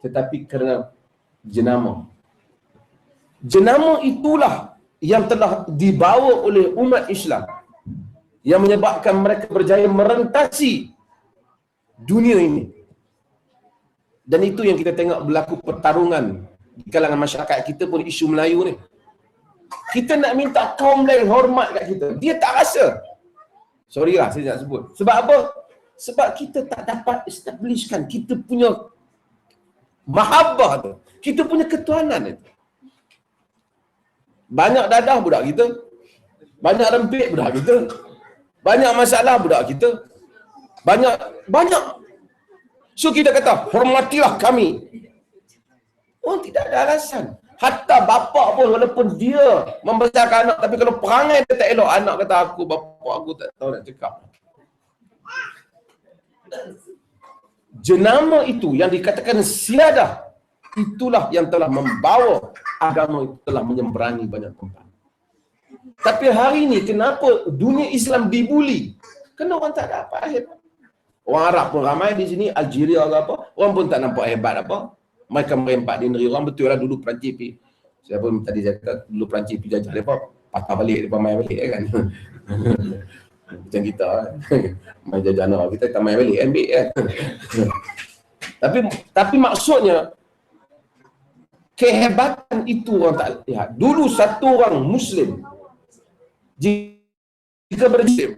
tetapi kerana jenama. Jenama itulah yang telah dibawa oleh umat Islam yang menyebabkan mereka berjaya merentasi dunia ini. Dan itu yang kita tengok berlaku pertarungan di kalangan masyarakat kita pun, isu Melayu ni. Kita nak minta kaum lain hormat kat kita, dia tak rasa. Sorry lah saya nak sebut. Sebab apa? Sebab kita tak dapat establishkan kita punya mahabbah tu, kita punya ketuhanan itu. Banyak dadah budak kita, banyak rempit budak kita, banyak masalah budak kita, banyak. So kita kata hormatilah kami. Oh, tidak ada alasan. Hatta bapa pun, walaupun dia membesarkan anak, tapi kalau perangai dia tak elok, anak kata bapa aku tak tahu nak cakap. Jenama itu yang dikatakan siadah, itulah yang telah membawa agama itu telah menyemberangi banyak tempat. Tapi hari ini kenapa dunia Islam dibuli? Kerana orang tak ada apa hebat. Orang Arab pun ramai di sini, Algeria ke apa, orang pun tak nampak hebat apa. Mereka merempat di negeri orang, betul lah dulu Perancis pergi. Saya pun tadi cakap dulu Perancis pergi jajah mereka, patah balik, mereka main balik kan. Macam kita main jajah nak, kita tak main balik, ambil kan. Tapi maksudnya kehebatan itu orang tak lihat. Dulu satu orang Muslim, jika berjim,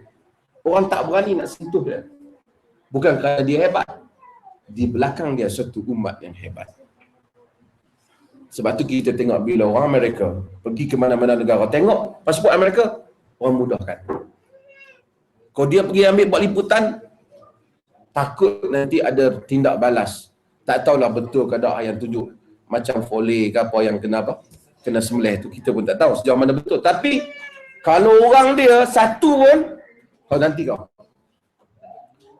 orang tak berani nak sentuh dia. Bukan kerana dia hebat, di belakang dia satu umat yang hebat. Sebab tu kita tengok bila orang Amerika pergi ke mana-mana negara, tengok pasport Amerika, orang mudahkan. Kalau dia pergi ambil buat liputan, takut nanti ada tindak balas. Tak tahulah betul ke tak yang tunjuk macam foley ke apa yang kena apa, kena sembelih tu, kita pun tak tahu sejauh mana betul. Tapi kalau orang dia satu pun, kau nanti kau.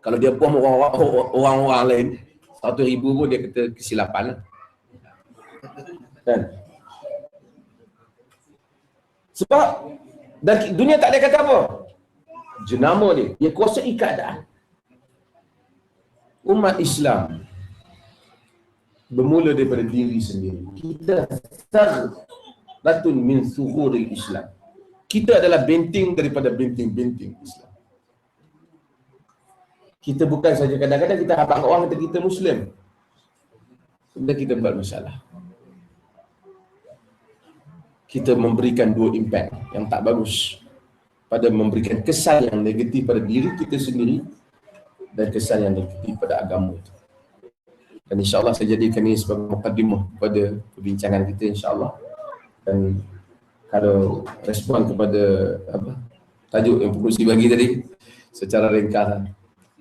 Kalau dia bom orang-orang lain 100,000 pun dia kata kesilapan lah. Kan? Sebab dan dunia tak ada kata apa. Jenama dia kuasai keadaan. Umat Islam bermula daripada diri sendiri. Kita sarratun min suhuril Islam. Kita adalah benting daripada benting-benting Islam. Kita bukan saja kadang-kadang kita habaq orang kata kita Muslim, sebenarnya kita buat masalah. Kita memberikan dua impact yang tak bagus, pada memberikan kesan yang negatif pada diri kita sendiri dan kesan yang negatif pada agama itu. Dan insya-Allah saya jadikan ini sebagai mukadimah pada perbincangan kita insya-Allah. Dan kalau respon kepada tajuk yang Pengerusi bagi tadi secara ringkas.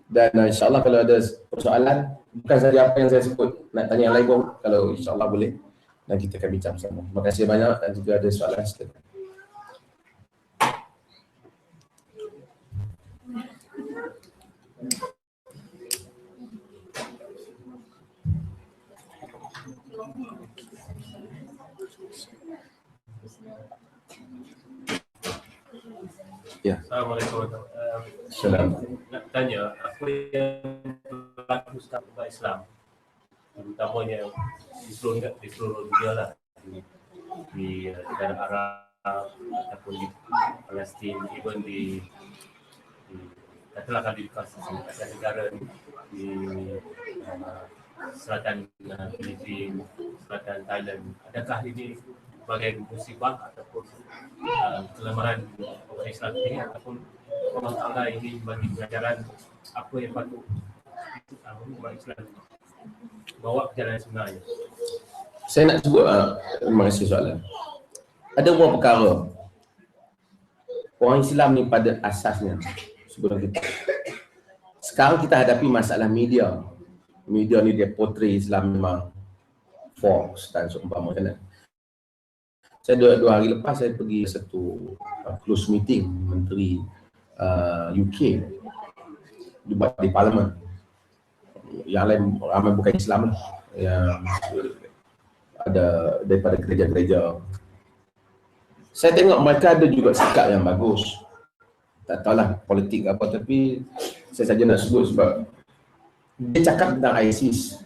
Dan insya-Allah kalau ada persoalan, bukan saja apa yang saya sebut, nak tanya yang lain pun, kalau insya-Allah boleh, dan kita akan bincang bersama. Terima kasih banyak. Dan juga ada soalan silakan. Ya. Assalamualaikum. Assalamualaikum. Nak tanya, apa yang berlaku sekarang umat Islam, terutamanya di seluruh dunia lah, di negara Arab ataupun di Palestin, even di katakanlah di kawasan negara di selatan Filipina, selatan Thailand, adakah ini sebagai musibah ataupun kelemahan umat Islam ini, ataupun Allah Ta'ala ini bagi pelajaran apa yang patut umat Islam bawa ke jalan sebenarnya? Saya nak sebut, terima kasih soalan. Ada beberapa perkara orang Islam ni pada asasnya sebelum kita. Sekarang kita hadapi masalah media. Media ni dia portray Islam memang Fox dan seumpamanya. Saya dua hari lepas saya pergi satu close meeting Menteri UK dibuat di Parlimen. Yang lain ramai bukan Islam lah, yang ada daripada gereja-gereja. Saya tengok mereka ada juga sikap yang bagus. Tak tahulah politik apa, tapi saya saja nak sebut sebab dia cakap tentang ISIS.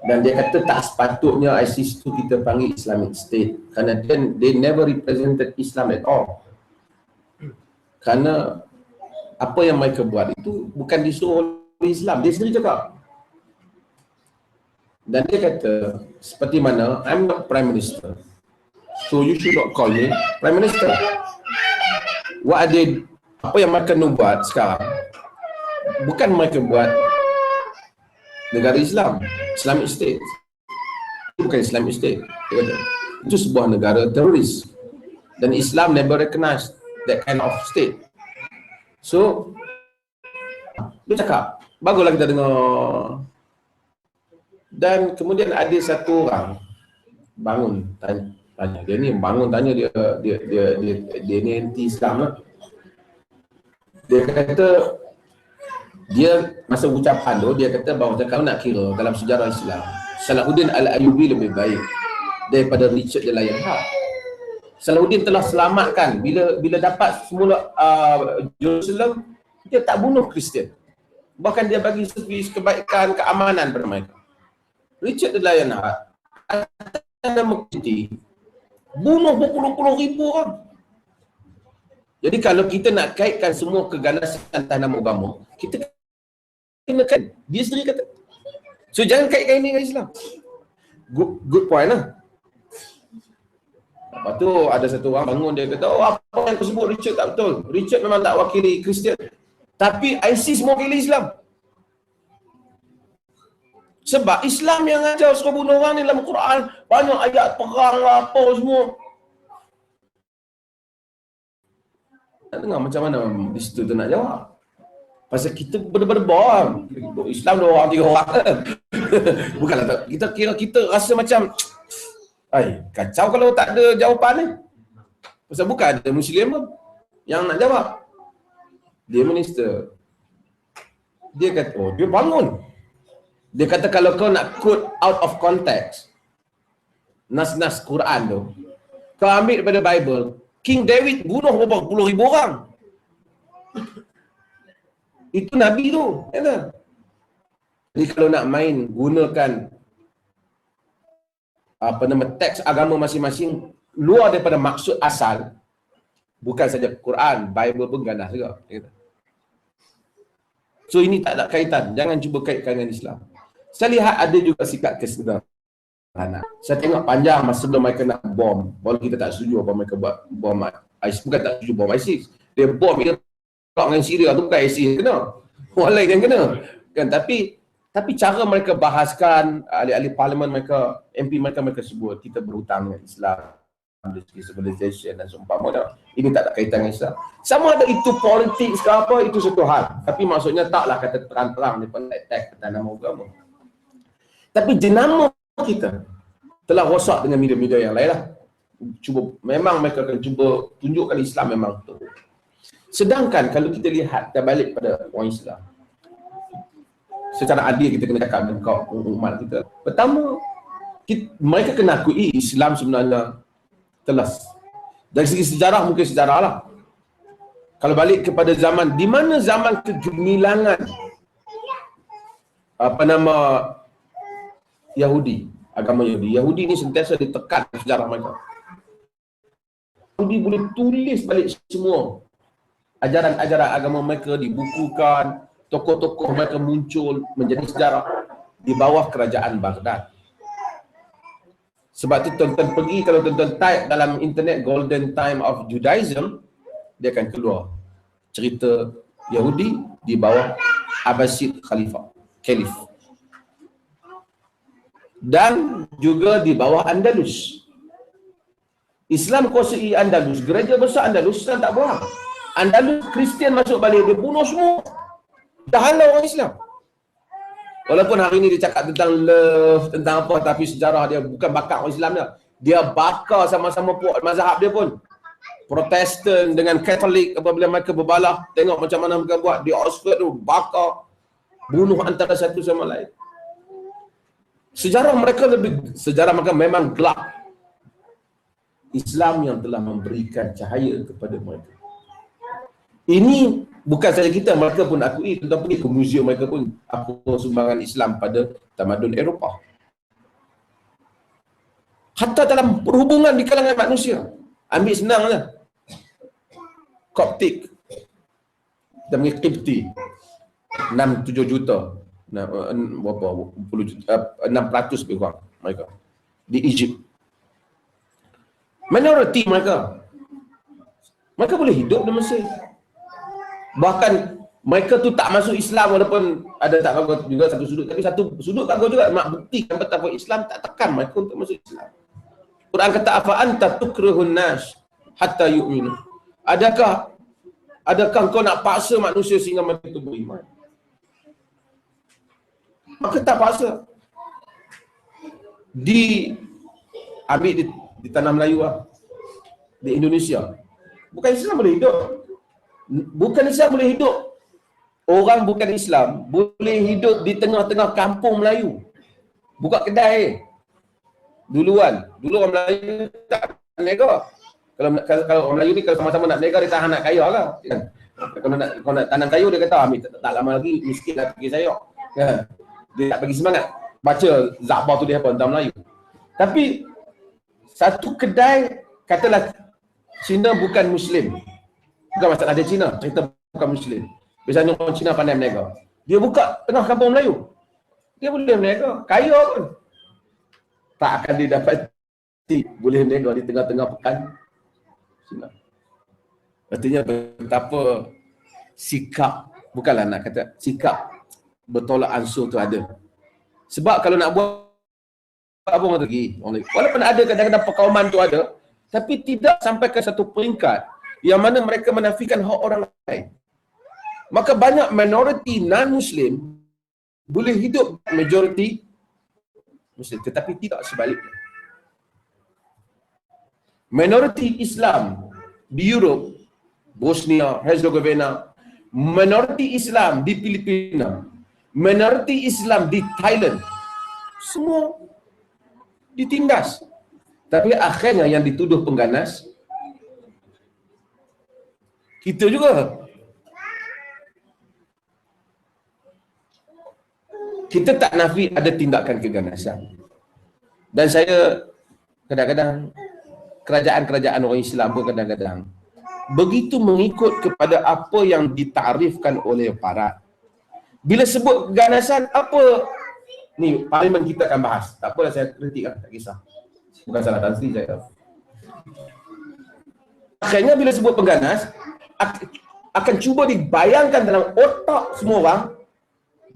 Dan dia kata tak sepatutnya ISIS tu kita panggil Islamic State kerana they never represented Islam at all. Kerana apa yang mereka buat itu bukan disuruh oleh Islam, dia sendiri cakap. Dan dia kata seperti mana, I'm not Prime Minister, so you should not call me Prime Minister. Apa yang mereka nak buat sekarang, bukan mereka buat negara Islam, Islamic State. Itu bukan Islamic State. Itu sebuah negara teroris. Dan Islam never recognize that kind of state. So, dia cakap, baguslah kita dengar. Dan kemudian ada satu orang bangun tanya. Dia ni bangun tanya, dia ni anti Islam lah. Dia kata, dia masa ucapan tu dia kata bahawa kalau nak kira dalam sejarah Islam, Salahuddin Al-Ayyubi lebih baik daripada Richard the Lionheart. Salahuddin telah selamatkan bila dapat semula Jerusalem, dia tak bunuh Kristian, bahkan dia bagi servis kebaikan, keamanan pada mereka. Richard the Lionheart atas nama Kristi bunuh berpuluh-puluh ribu orang. Jadi kalau kita nak kaitkan semua keganasan atas nama agama, kita kenakan, dia sendiri kata. So jangan kaitkan ini dengan Islam. Good point lah. Lepas tu ada satu orang bangun, dia kata, oh apa yang kau sebut Richard tak betul. Richard memang tak wakili Kristian, tapi ISIS mewakili Islam. Sebab Islam yang ajar suruh bunuh orang ni dalam Quran, banyak ayat perang lah, apa semua. Nak dengar macam mana di situ tu nak jawab. Pasal kita berdebar. Islam 2 orang 3 orang. Bukanlah tak. Kita rasa macam kacau kalau tak ada jawapan ni. Pasal bukan ada Muslim pun yang nak jawab. Dia minister. Dia kata, dia bangun. Dia kata kalau kau nak quote out of context nas-nas Quran tu, kau ambil daripada Bible, King David bunuh berapa puluh ribu orang. Itu Nabi tu. Ya. Jadi kalau nak main, gunakan teks agama masing-masing luar daripada maksud asal, bukan saja Quran, Bible pun ganas juga. Ya. So ini tak ada kaitan. Jangan cuba kaitkan dengan Islam. Saya lihat ada juga sikap kesederhanaan. Saya tengok panjang masa sebelum mereka nak bom. Walaupun kita tak setuju apa mereka buat bom ISIS. Bukan tak setuju bom ISIS. Dia bom Iraq dengan Syria tu bukan ISIS kena. Orang lain yang kena. Kan? Tapi cara mereka bahaskan, ahli-ahli parlimen mereka, MP mereka sebut, kita berhutang dengan Islam, civilization dan seumpamanya. Ini tak ada kaitan dengan Islam. Sama ada itu politik ke apa, itu satu hal. Tapi maksudnya taklah kata terang-terang dia pun attack atas nama agama. Tapi jenama kita telah rosak dengan media-media yang lain lah. Memang mereka akan cuba tunjukkan Islam memang betul. Sedangkan kalau kita lihat, kita balik pada orang Islam, secara adil kita kena cakap dengan umat kita. Pertama, mereka kena akui Islam sebenarnya telah, dari segi sejarah mungkin sejarah lah, Kalau balik kepada zaman, di mana zaman kegemilangan Yahudi, agama Yahudi. Yahudi ni sentiasa ditekan sejarah mereka. Yahudi boleh tulis balik semua ajaran-ajaran agama mereka, dibukukan, tokoh-tokoh mereka muncul menjadi sejarah di bawah kerajaan Baghdad. Sebab tu tuan-tuan pergi, kalau tuan-tuan type dalam internet Golden Time of Judaism, dia akan keluar cerita Yahudi di bawah Abbasid Khalif. Dan juga di bawah Andalus. Islam kuasai Andalus, gereja besar Andalus, Islam tak buang. Andalus Kristian masuk balik, dia bunuh semua. Dah halau orang Islam. Walaupun hari ni dia cakap tentang love, tentang apa, tapi sejarah dia bukan bakar orang Islam dia. Dia bakar sama-sama puak mazhab dia pun. Protestan dengan Katolik apabila mereka berbalah, tengok macam mana mereka buat di Oxford tu, bakar, bunuh antara satu sama lain. Sejarah mereka memang gelap. Islam yang telah memberikan cahaya kepada mereka. Ini bukan saja kita, mereka pun akui. Tentang pergi ke muzium, mereka pun apa sumbangan Islam pada tamadun Eropah. Hatta dalam perhubungan di kalangan manusia, ambil senang lah. Koptik, kita panggil Qibti, 6-7 juta, berapa, 600 lebih kurang mereka di Egypt. Minoriti mereka boleh hidup di Mesir. Bahkan mereka tu tak masuk Islam, walaupun ada tak bagus juga satu sudut, tapi satu sudut bagus juga, mak buktikan betapa Islam tak tekan mereka untuk masuk Islam. Quran kata, afa anta tukrihun nas hatta yu'minu. Adakah kau nak paksa manusia sehingga mereka itu beriman? Maka tak paksa. Ambil di tanah Melayu lah, di Indonesia, bukan Islam boleh hidup. Bukan Islam boleh hidup. Orang bukan Islam boleh hidup di tengah-tengah kampung Melayu. Buka kedai. Dulu orang Melayu tak nega. Kalau orang Melayu ni kalau sama-sama nak nega, dia tahan nak kaya lah. Kan? Kalau nak tanam kayu, dia kata, ambil tak lama lagi miskin lah pergi sayur. Kan? Dia tak bagi semangat. Baca Zabah tu dia apa tentang Melayu. Tapi satu kedai, katalah Cina bukan Muslim. Bukan masalah dia Cina, cerita bukan Muslim. Biasanya orang Cina pandai berniaga. Dia buka tengah kampung Melayu. Dia boleh berniaga, kaya pun. Tak akan didapati boleh berniaga di tengah-tengah pekan Cina. Artinya betapa sikap, bukanlah nak kata sikap bertolak ansur tu ada. Sebab kalau nak buat apa orang tu pergi, walaupun ada kadang-kadang perkauman tu ada, tapi tidak sampai ke satu peringkat yang mana mereka menafikan hak orang lain. Maka banyak minoriti non-Muslim boleh hidup majoriti Muslim, tetapi tidak sebaliknya. Minoriti Islam di Europe, Bosnia, Herzegovina, minoriti Islam di Filipina, minoriti Islam di Thailand, semua ditindas. Tapi akhirnya yang dituduh pengganas kita juga. Kita tak nafi ada tindakan keganasan. Dan saya kadang-kadang kerajaan-kerajaan orang Islam pun kadang-kadang begitu mengikut kepada apa yang ditarifkan oleh Barat. Bila sebut keganasan, apa ni parlimen kita akan bahas. Tak apalah, saya kritik lah, tak kisah. Bukan salah Tan Sri saya. Akhirnya bila sebut pengganas, akan cuba dibayangkan dalam otak semua orang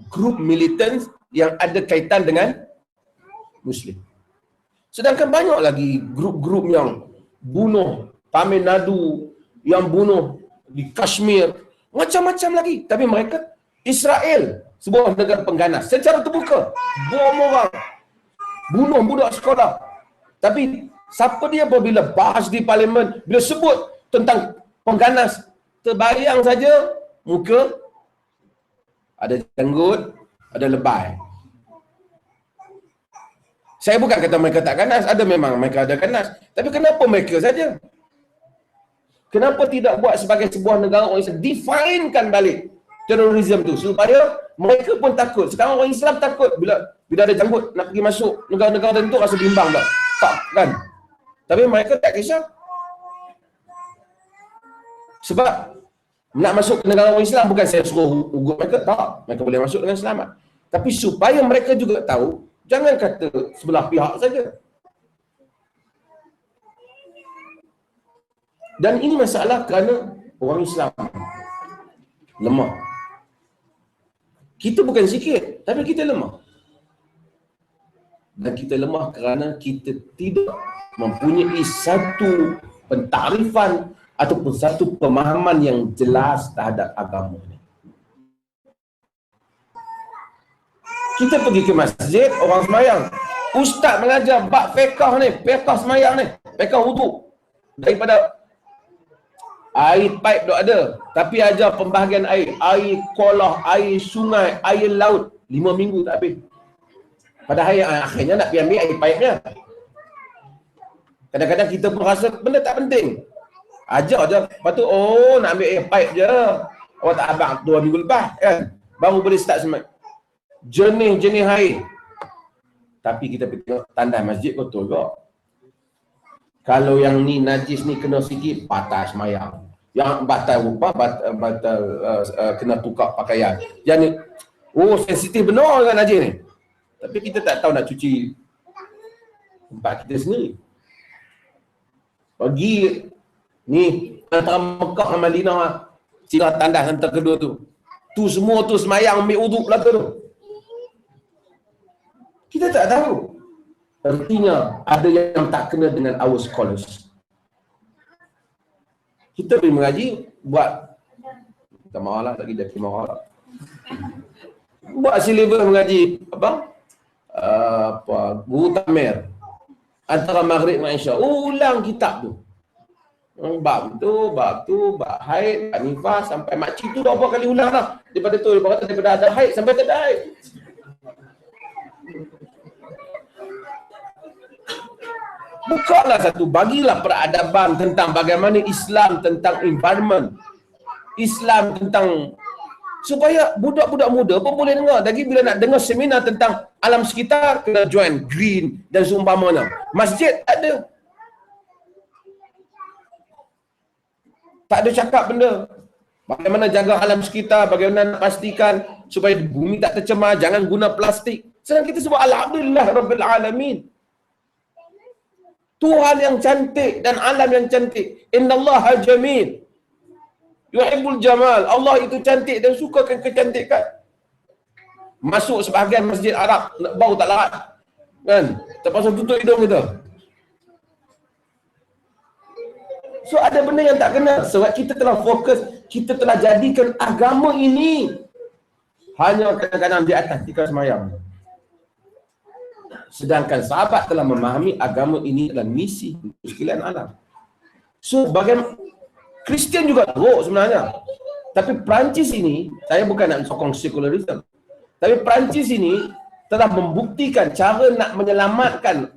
grup militan yang ada kaitan dengan Muslim. Sedangkan banyak lagi grup-grup yang bunuh Tamil Nadu, yang bunuh di Kashmir, macam-macam lagi. Tapi mereka Israel, sebuah negara pengganas, secara terbuka bom orang, bunuh budak sekolah. Tapi siapa dia apabila bahas di parlimen, bila sebut tentang pengganas, terbayang saja muka ada janggut, ada lebay. Saya bukan kata mereka tak ganas, ada memang mereka ada ganas. Tapi kenapa mereka saja? Kenapa tidak buat sebagai sebuah negara orang Islam? Definekan balik terorisme tu supaya mereka pun takut. Sekarang orang Islam takut bila ada janggut nak pergi masuk negara-negara tertentu rasa bimbang tak kan? Tapi mereka tak kisah. Sebab nak masuk ke negara orang Islam bukan saya suruh ugut mereka, tak. Mereka boleh masuk dengan selamat. Tapi supaya mereka juga tahu, jangan kata sebelah pihak saja. Dan ini masalah kerana orang Islam lemah. Kita bukan sikit, tapi kita lemah. Dan kita lemah kerana kita tidak mempunyai satu pentarifan ataupun satu pemahaman yang jelas terhadap agama ni. Kita pergi ke masjid, orang semayang. Ustaz mengajar bab fiqh ni, fiqh semayang ni, fiqh wuduk. Daripada air pipe dok ada, tapi ajar pembahagian air kolah, air sungai, air laut, 5 minggu tak habis. Padahal akhirnya nak pergi ambil air pipe-nya. Kadang-kadang kita pun rasa benda tak penting. Ajar je, lepas tu nak ambil air pipe je. Awak tak abang 2 minggu lepas kan, baru boleh start semak. Jenis-jenis air. Tapi kita tengok tandai masjid kotor juga. Kalau yang ni najis ni kena sikit, batal semayang. Yang batal rupa, batal kena tukar pakaian. Yang ni, sensitif benar dengan najis ni. Tapi kita tak tahu nak cuci tempat kita sendiri. Bagi ni antara Mekah dengan Madinah, sirah tandas antara kedua tu. Tu semua tu semayang ambil wuduk belaka tu. Kita tak tahu. Artinya ada yang tak kena dengan our scholars. Kita pergi mengaji buat, tak marah lah, tak kira marah lah. Buat silibus mengaji guru tamir antara maghrib dengan isya, ulang kitab tu, bab haid, bab nifas, sampai makcik tu dah berapa kali ulang dah. Daripada ada haid sampai tak ada haid. Bukalah satu, bagilah peradaban tentang bagaimana Islam tentang environment, Islam tentang, supaya budak-budak muda pun boleh dengar. Lagi bila nak dengar seminar tentang alam sekitar, kena join green dan seumpamanya. Masjid tak ada. Tak ada cakap benda. Bagaimana jaga alam sekitar, bagaimana nak pastikan supaya bumi tak tercemar, jangan guna plastik. Sedang kita sebut alhamdulillah rabbil alamin. Tuhan yang cantik dan alam yang cantik. Innallaha jamil yuhibbul jamal. Allah itu cantik dan sukakan kecantikan. Masuk sebahagian masjid Arab, bau tak larat kan, terpaksa tutup hidung kita. So ada benda yang tak kena. Sebab kita telah fokus, kita telah jadikan agama ini hanya kadang-kadang di atas tika semayang. Sedangkan sahabat telah memahami agama ini adalah misi untuk sekalian alam. So bagaimana Kristian juga teruk sebenarnya. Tapi Perancis ini, saya bukan nak sokong secularism, tapi Perancis ini telah membuktikan cara nak menyelamatkan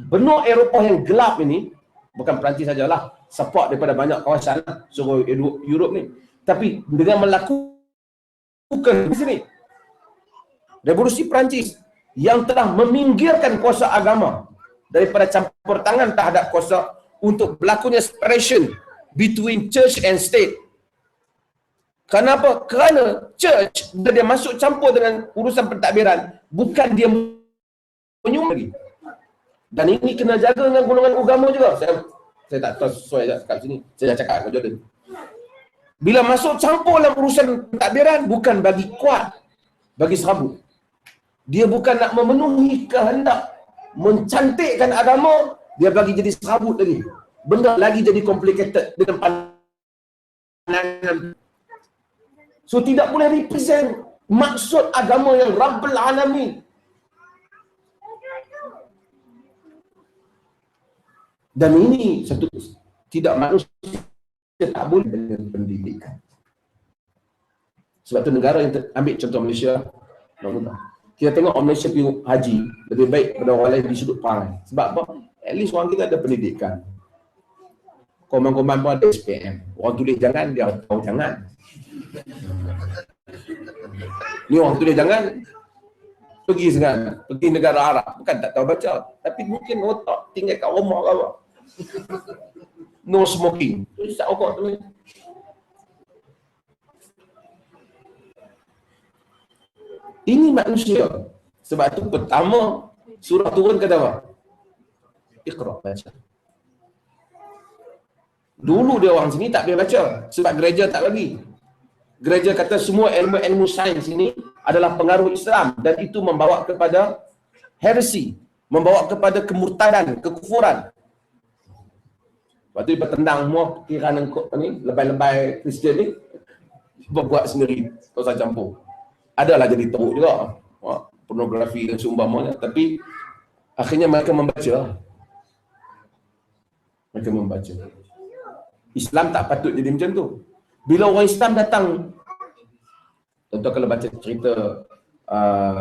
benua Eropah yang gelap ini. Bukan Perancis sajalah, support daripada banyak kawasan seluruh Europe ni. Tapi dengan melakukan di sini revolusi Perancis yang telah meminggirkan kuasa agama daripada campur tangan terhadap kuasa untuk berlakunya separation between church and state. Kenapa? Kerana church bila dia masuk campur dengan urusan pentadbiran, bukan dia menyumbang lagi. Dan ini kena jaga dengan golongan agama juga. Saya tak tahu sesuai kat sini. Saya dah cakap kat Jordan. Bila masuk campur dalam urusan pentadbiran, bukan bagi kuat, bagi serabut. Dia bukan nak memenuhi kehendak mencantikkan agama, dia bagi jadi serabut lagi. Benda lagi jadi complicated dengan pandangan. So tidak boleh represent maksud agama yang Rabbul Alamin. Dan ini satu tidak manusia tak boleh dengan pendidikan. Sebab tu negara yang ambil contoh Malaysia, kita tengok orang Malaysia pergi haji lebih baik daripada orang lain di sudut pandang. Sebab apa? At least orang kita ada pendidikan. Komen-komen pun ada SPM. Orang tulis jangan, dia tahu jangan. Ni orang tulis jangan, pergi sekarang, pergi negara Arab. Bukan tak tahu baca, tapi mungkin otak tinggal kat rumah ke apa. No smoking. Tak rokok tu. Ini manusia. Sebab tu pertama surah turun kata apa? Iqra, baca. Dulu dia orang sini tak boleh baca sebab gereja tak bagi. Gereja kata semua ilmu-ilmu sains ini adalah pengaruh Islam dan itu membawa kepada heresy, membawa kepada kemurtadan, kekufuran. Lepas tu dia bertendang semua pikiran ni, lebay-lebay Kristian ni, buat sendiri, tak usah campur. Adalah jadi teruk juga, pornografi dan seumpamanya, tapi akhirnya mereka membaca. Mereka membaca. Islam tak patut jadi macam tu. Bila orang Islam datang, contoh kalau baca cerita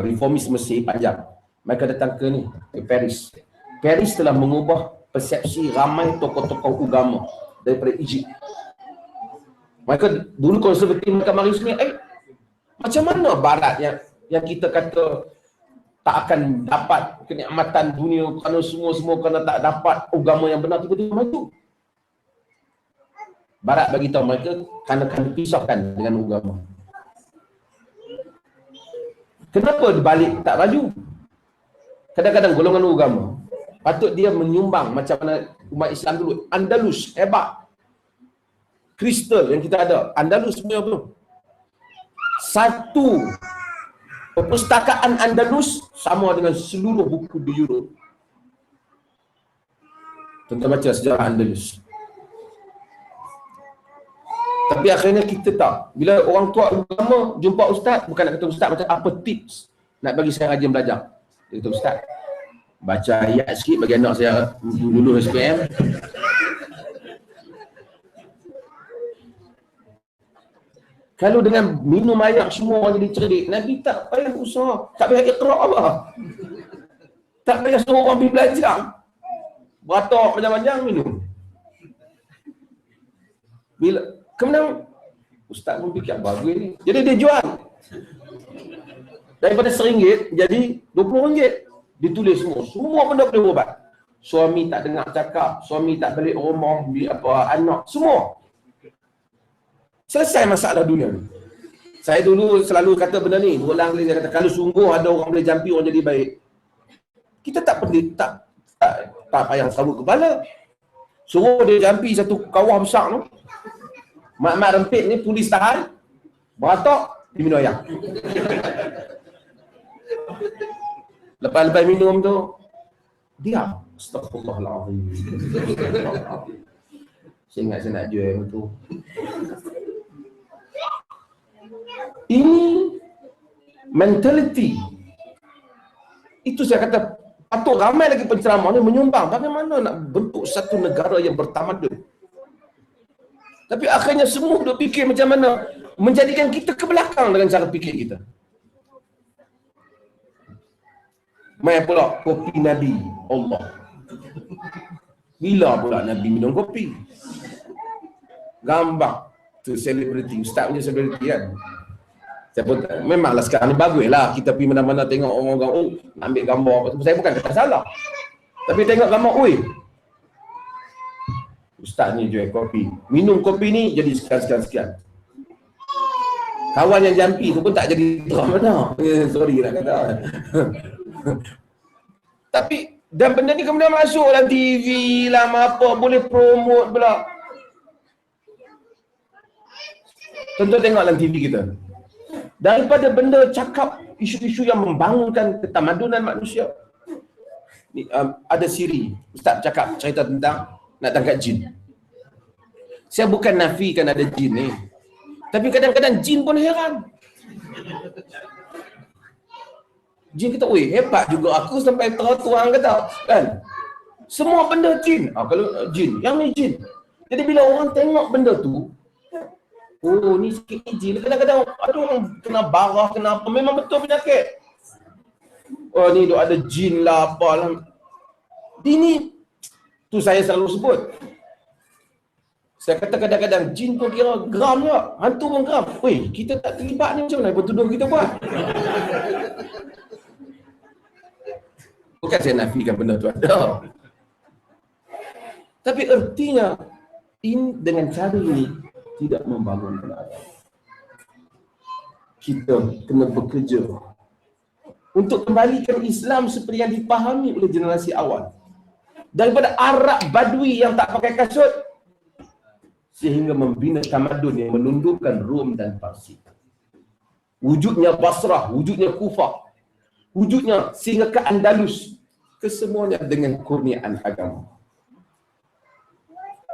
reformis Mesir panjang, mereka datang ke ni, ke Paris. Paris telah mengubah persepsi ramai tokoh-tokoh agama daripada Egypt. Mereka dulu konservatif, mereka mari sini, macam mana barat yang kita kata tak akan dapat kenikmatan dunia kerana semua kerana tak dapat agama yang benar, tiba-tiba maju. Barat bagi tahu mereka kerana akan dipisahkan dengan agama. Kenapa dibalik tak maju? Kadang-kadang golongan agama patut dia menyumbang macam mana umat Islam dulu. Andalus hebat. Kristal yang kita ada, Andalus punya apa? Satu perpustakaan Andalus sama dengan seluruh buku di Europe. Tentang baca sejarah Andalus. Tapi akhirnya kita tak. Bila orang tua agama jumpa ustaz, bukan nak kata ustaz macam apa tips nak bagi saya rajin belajar. Dia kata ustaz, baca ayat sikit bagi anak saya dulu SPM. Kalau dengan minum air semua orang jadi cerdik, Nabi tak payah usaha, tak payah iqra apa. Tak payah suruh orang pergi belajar. Beratok panjang-panjang minum. Bila kemudian ustaz pun fikir bagus ni. Jadi dia jual. Daripada RM1 jadi RM20. Ditulis semua. Semua benda boleh ubat. Suami tak dengar cakap, suami tak balik rumah, anak, semua. Selesai masalah dunia ni. Saya dulu selalu kata benda ni, berulang kali saya kata, kalau sungguh ada orang boleh jampi orang jadi baik, kita tak perlu tak payah sabut kepala. Suruh dia jampi satu kawah besar tu. Mak-mak rempit ni polis tahan, beratok, dia minum ayam. Lepas-lepas minum tu, dia astagfirullahaladzim. Saya ingat saya nak jual tu. Ini mentality. Itu saya kata patut ramai lagi penceramah ni menyumbang bagaimana nak bentuk satu negara yang bertamadun. Tapi akhirnya semua duk fikir macam mana menjadikan kita ke belakang dengan cara fikir kita. Main pula kopi Nabi Allah. Bila pula Nabi minum kopi? Gambar tu selebriti, ustaz punya selebriti kan. Saya pun memanglah sekarang ni baguslah kita pergi mana-mana tengok orang-orang ambil gambar apa tu. Saya bukan kata salah. Tapi tengok gambar, oi. Ustaz ni jual kopi. Minum kopi ni jadi sekian. Kawan yang jampi tu pun tak jadi terang mana. Sorry lah kata. Tapi dan benda ni kemudian masuk dalam TV lah apa, boleh promote pula. Contoh tengok dalam TV kita. Daripada benda cakap isu-isu yang membangunkan ketamadunan manusia. Ni, ada siri, ustaz cakap cerita tentang nak tangkap jin. Saya bukan nafikan ada jin ni. Tapi kadang-kadang jin pun heran. Jin kata, "Oi, hebat juga aku sampai terang kata." Kan? Semua benda jin. Kalau jin, yang ni jin. Jadi bila orang tengok benda tu, oh ni sikit ni jin. Kadang-kadang ada orang kena barah, kena apa. Memang betul penyakit. Oh ni duk ada jin lah, apalah. Ini tu saya selalu sebut. Saya kata kadang-kadang jin pun kira geram juga, hantu pun geram. Weh, kita tak terlibat ni macam mana bertuduh kita buat? Bukan saya nafikan benda tu ada. Tapi ertinya dengan cara ini tidak membangunkan agama. Kita kena bekerja untuk kembalikan Islam seperti yang dipahami oleh generasi awal. Daripada Arab Badui yang tak pakai kasut, sehingga membina tamadun yang menundukkan Rom dan Parsi. Wujudnya Basrah, wujudnya Kufah, wujudnya sehingga ke Andalus, kesemuanya dengan kurniaan agama.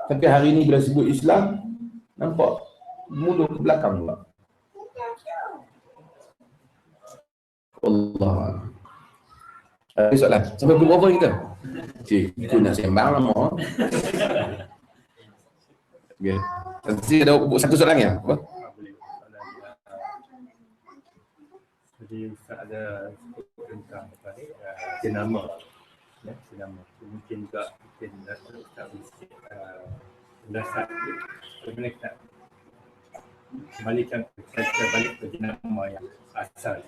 Tapi hari ini bila sebut Islam, nampak mundur ke belakang pula. Allah. Ada soalan? Sampai belum over kita? Cik, aku nak sembang lama. Okay. Nanti ada satu soalan ya? Apa? Jadi Ustaz ada tentang jenama. Ya, jenama. Mungkin juga mungkin Ustaz mesti dasar bagaimana kita kembalikan kita balik ke jenama yang asal.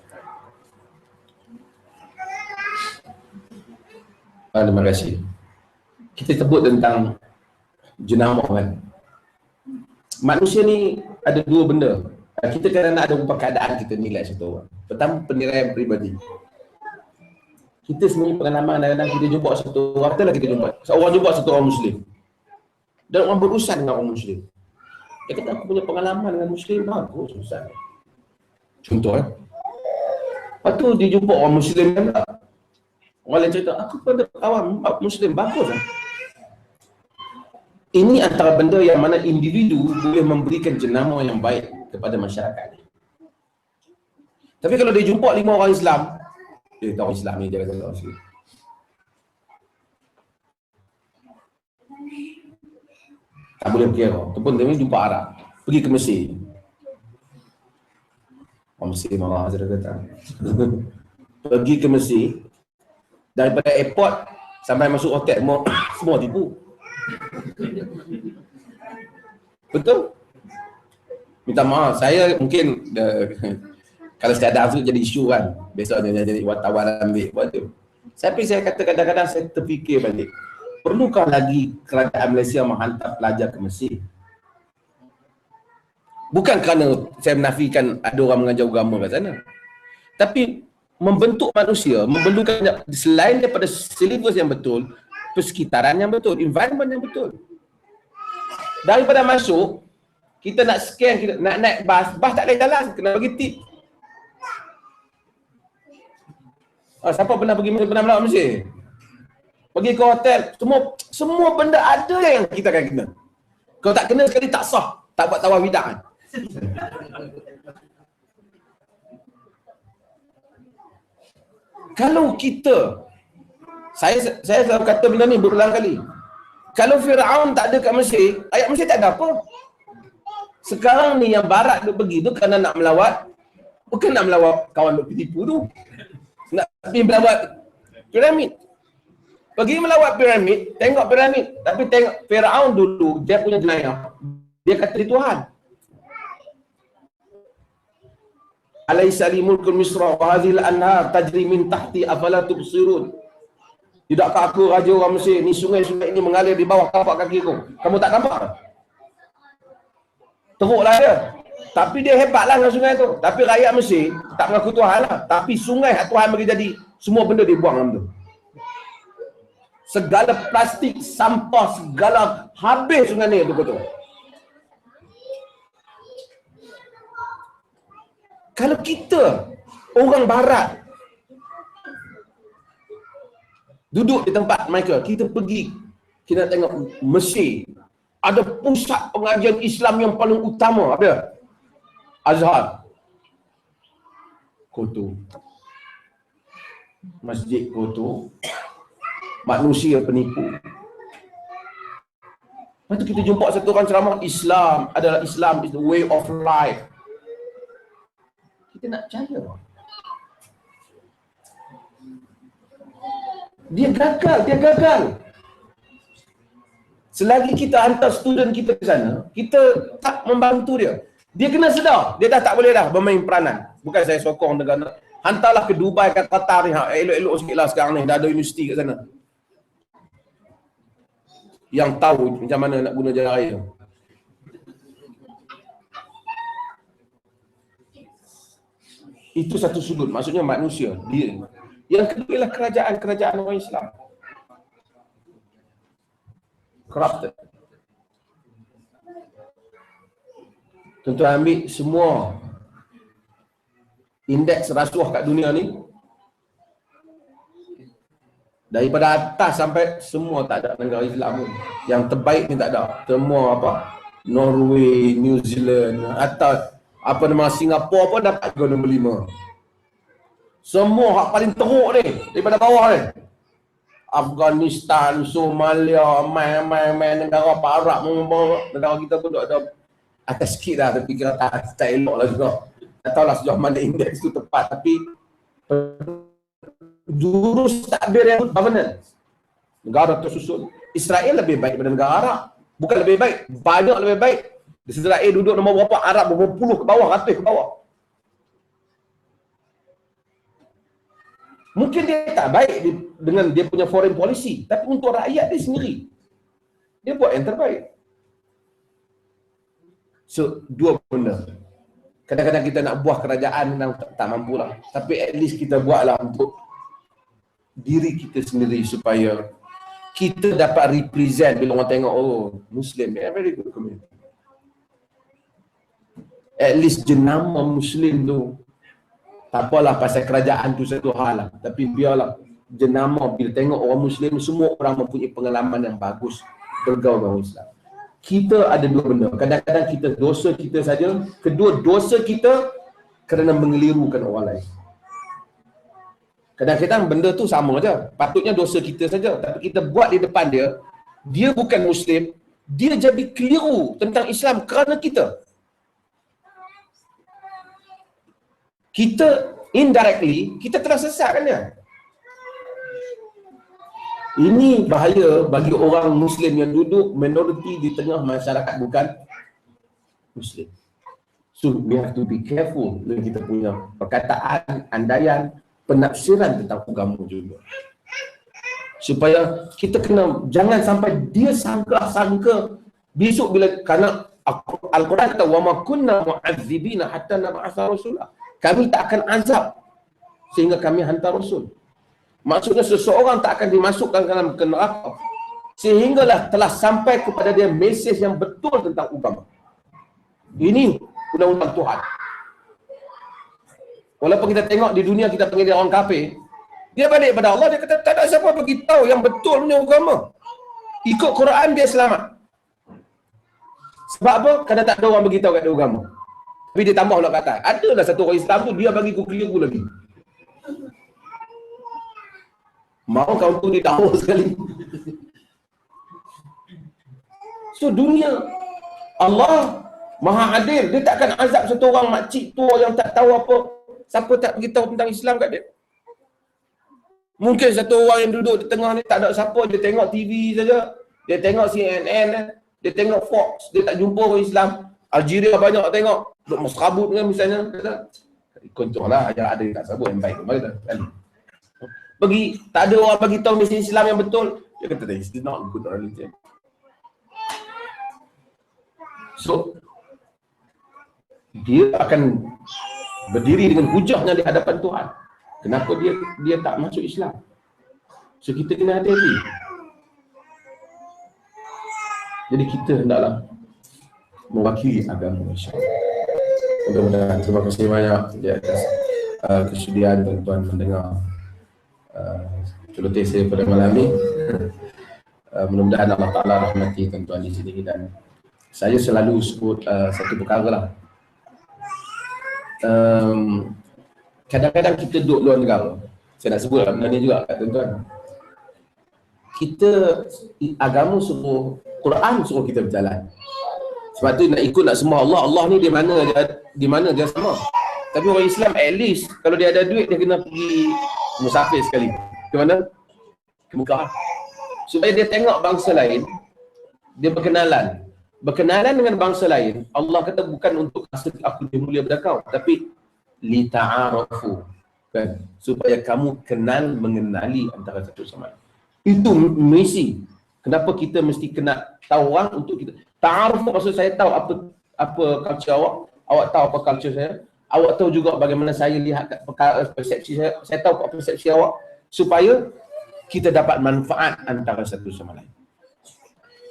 Terima kasih. Kita sebut tentang jenama kan. Manusia ni ada dua benda. Kita kadang-kadang ada beberapa keadaan kita nilai satu orang. Pertama, penilaian peribadi. Kita sebenarnya pengalaman kadang-kadang kita jumpa satu orang, katalah kita jumpa seorang jumpa satu orang Muslim. Dan orang berurusan dengan orang Muslim. Dia kata, aku punya pengalaman dengan Muslim, bagus Ustaz. Contoh lepas tu dia jumpa orang Muslim kan tak? Orang lain cerita, aku pada kawan Muslim, bagus lah. Ini antara benda yang mana individu boleh memberikan jenama yang baik kepada masyarakat. Tapi kalau dia jumpa 5 orang Islam, dia tahu Islam ni, dia kata orang Muslim. Tak boleh kira. Ataupun dia jumpa Arab, pergi ke Mesir. Orang Mesir marah, saya kata. Pergi ke Mesir, daripada airport sampai masuk hotel, semua tipu. Betul? Minta maaf, saya mungkin kalau saya ada tu jadi isu kan. Besok dia jadi wartawan ambil buat tu. Tapi saya kata kadang-kadang saya terfikir balik, perlukah lagi kerajaan Malaysia menghantar pelajar ke Mesir? Bukan kerana saya menafikan ada orang mengajar agama kat sana. Tapi membentuk manusia, memerlukan selain daripada silibus yang betul, persekitaran yang betul, environment yang betul. Daripada masuk, kita nak scan, kita nak naik bas tak boleh jalan, kena bagi tip. Siapa pernah pergi pernah melawat Mesir? Pergi ke hotel, semua benda ada yang kita akan kena. Kalau tak kena sekali tak sah, tak buat tawaf bidah kan. Kalau kita, saya selalu kata benda ni berulang kali. Kalau Firaun tak ada kat Mesir, rakyat Mesir tak ada apa. Sekarang ni yang barat duk pergi tu kerana nak melawat, bukan nak melawat kawan duk tipu tu. Nak pergi melawat piramid. Pergi melawat piramid, tengok piramid, tapi tengok Firaun dulu, dia punya jenayah. Dia kata dia Tuhan. Alaysa li mulkul Misra wa hadhil anhar tajri min tahti afala tubsirun. Tidakkah aku raja orang Mesir, ni sungai-sungai ini mengalir di bawah tapak kakiku. Kamu tak nampak? Teruklah dia. Tapi dia hebatlah dengan sungai tu. Tapi rakyat Mesir tak mengaku Tuhan lah. Tapi sungai Tuhan bagi jadi, semua benda dibuang dalam tu. Segala plastik, sampah, segala habis sungai ni betul-betul. Kalau kita, orang barat, duduk di tempat mereka, kita pergi, kita tengok Mesir, ada pusat pengajian Islam yang paling utama, apa? Azhar. Kotor. Masjid kotor. Manusia penipu. Lepas tu kita jumpa satu orang ceramah, Islam adalah Islam is the way of life. Kita nak percaya. Dia gagal. Selagi kita hantar student kita ke sana, kita tak membantu dia. Dia kena sedar, dia dah tak boleh dah bermain peranan. Bukan saya sokong negara. Hantarlah ke Dubai, ke Qatar ni, elok-elok sikit lah sekarang ni, dah ada universiti kat sana. Yang tahu macam mana nak guna jalan raya. Itu satu sudut, maksudnya manusia, dia. Yang kedua ialah kerajaan-kerajaan orang Islam. Corrupted. Tuan-tuan ambil semua indeks rasuah kat dunia ni, daripada atas sampai semua tak ada negara Islam pun. Yang terbaik ni tak ada. Semua apa? Norway, New Zealand, atau apa nama Singapura pun dapat ke nombor 5. Semua hak paling teruk ni daripada bawah ni. Afghanistan, Somalia, main negara Arab, negara kita pun ada atas sikit lah, tapi kira tak elok lah juga. Tak tahulah sejauh mana indeks tu tepat, tapi jurus takbir yang governance negara tersusun. Israel lebih baik daripada negara Arab. Bukan lebih baik, banyak lebih baik. Israel duduk nombor berapa, Arab berpuluh ke bawah, ratus ke bawah. Mungkin dia tak baik dengan dia punya foreign policy, tapi untuk rakyat dia sendiri, dia buat yang terbaik. So, dua benda. Kadang-kadang kita nak buah kerajaan memang tak mampu lah. Tapi at least kita buatlah untuk diri kita sendiri supaya kita dapat represent bila orang tengok, oh, Muslim, very good community. At least jenama Muslim tu, tak apalah pasal kerajaan tu satu hal lah. Tapi biarlah jenama, bila tengok orang Muslim, semua orang mempunyai pengalaman yang bagus bergaul dengan orang Islam. Kita ada dua benda. Kadang-kadang kita dosa kita saja. Kedua, dosa kita kerana mengelirukan orang lain. Kadang-kadang benda tu sama je. Patutnya dosa kita saja. Tapi kita buat di depan dia, dia bukan Muslim, dia jadi keliru tentang Islam kerana kita. Kita indirectly, kita telah sesatkan dia. Ini bahaya bagi orang Muslim yang duduk minoriti di tengah masyarakat bukan Muslim. So we have to be careful dengan kita punya perkataan, andaian, penafsiran tentang agama juga. Supaya kita kena, jangan sampai dia sangka besok bila, kerana Al-Quran kata wa ma kunna mu'adzibina hatta nab'atha rasulah. Kami tak akan azab sehingga kami hantar rasul. Maksudnya seseorang tak akan dimasukkan dalam neraka sehinggalah telah sampai kepada dia mesej yang betul tentang agama. Ini undang-undang Tuhan. Walaupun kita tengok di dunia kita panggil dia orang kafir, dia balik pada Allah, dia kata tak ada siapa bagi tahu yang betul punya agama. Ikut Quran dia selamat. Sebab apa? Kerana tak ada orang bagi tahu kat dia agama. Tapi dia tambah pula kata, adalah satu orang Islam tu dia bagi ku keliru lagi. Mau kau tu dia tahu sekali. So dunia, Allah Maha Adil, dia takkan azab satu orang makcik tua yang tak tahu apa, siapa tak beritahu tentang Islam kat dia. Mungkin satu orang yang duduk di tengah ni tak ada siapa, dia tengok TV saja, dia tengok CNN, dia tengok Fox, dia tak jumpa orang Islam. Algeria banyak tengok, duk masrabut kan misalnya, kata, contohlah ajar ada tak sabut yang baik kembali kan. Bagi tak ada orang bagi tahu mesej Islam yang betul, dia kata this is not good religion. So dia akan berdiri dengan hujahnya di hadapan Tuhan. Kenapa dia tak masuk Islam? So kita kena hati-hati. Jadi kita hendaklah mewakili agama, insya-Allah. Mudah-mudahan, terima kasih banyak di atas kesudian tuan-tuan mendengar celoteh saya pada malam ni. Mudah-mudahan Allah Ta'ala rahmati tuan-tuan di sini. Dan saya selalu sebut satu perkara lah. Kadang-kadang kita duduk luar negara, saya nak sebut lah benda ni juga kat tuan-tuan. Kita, agama suruh, Quran suruh kita berjalan. Sebab tu nak ikut nak sembah Allah. Allah ni di mana dia sembah. Tapi orang Islam at least kalau dia ada duit dia kena pergi musafir sekali. Ke mana? Ke Mekah. Supaya dia tengok bangsa lain Dia berkenalan dengan bangsa lain. Allah kata bukan untuk rasa aku lebih mulia daripada kau, tapi li ta'arafu, kan, supaya kamu mengenali antara satu sama lain. Itu misi. Kenapa kita mesti kena tahu orang untuk kita ta'aruf? Maksud saya tahu apa culture awak tahu apa culture saya, awak tahu juga bagaimana saya lihat persepsi saya tahu apa persepsi awak, supaya kita dapat manfaat antara satu sama lain.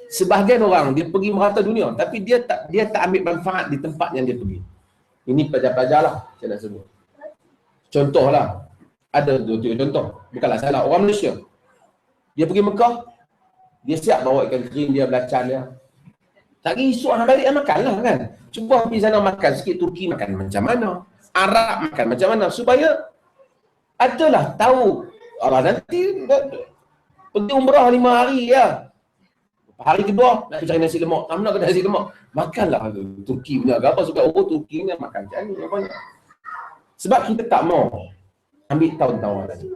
Sebahagian orang dia pergi merata dunia, tapi dia tak ambil manfaat di tempat yang dia pergi. Ini pelajar-pelajar lah saya nak sebut. Contohlah, ada dua contoh, bukanlah salah, orang Malaysia. Dia pergi Mekah, dia siap bawa ikan kering dia, belacan dia. Tak risau orang balik makan lah kan. Cuba pergi sana makan sikit, Turki makan macam mana, Arab makan macam mana, supaya adalah tahu. Allah nanti pergi umrah 5 hari ya. Hari kedua nak cari nasi lemak. Kamu nak nasi lemak? Makanlah Turki punya apa, sebab Turki ni makan macam ni. Sebab kita tak mau ambil tahun-tahun tadi.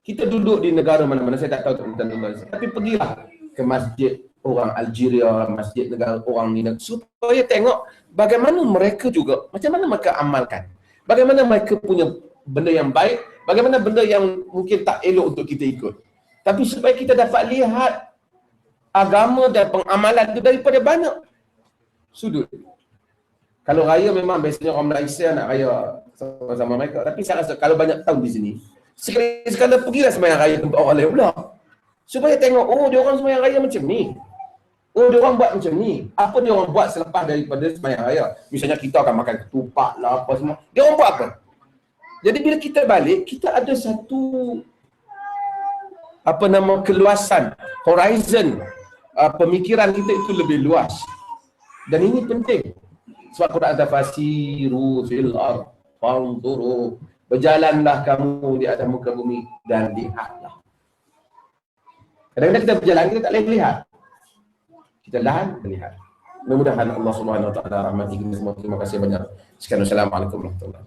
Kita duduk di negara mana-mana, saya tak tahu tentang negara, tapi pergilah ke masjid orang Algeria, masjid negara orang ni, supaya tengok bagaimana mereka juga, macam mana mereka amalkan, bagaimana mereka punya benda yang baik, bagaimana benda yang mungkin tak elok untuk kita ikut. Tapi supaya kita dapat lihat agama dan pengamalan itu daripada banyak sudut. Kalau raya memang biasanya orang Malaysia nak raya sama-sama mereka, tapi saya rasa kalau banyak tahun di sini, sekali-sekala pergilah sembahyang raya tempat orang lain pula, supaya tengok, oh dia orang sembahyang raya macam ni, oh dia orang buat macam ni, apa dia orang buat selepas daripada sembahyang raya. Misalnya kita akan makan ketupat lah apa semua, dia orang buat apa. Jadi bila kita balik, kita ada satu keluasan, horizon, pemikiran kita itu lebih luas. Dan ini penting. Sebab Quran kata fasiru fil ardh fanzuru, berjalanlah kamu di atas muka bumi dan lihatlah. Kadang-kadang kita berjalan, kita tak boleh lihat. Kita lahan melihat. Mudah-mudahan Allah Subhanahu Wa Taala rahmati kita semua. Terima kasih banyak. Sekian, Assalamualaikum warahmatullahi wabarakatuh.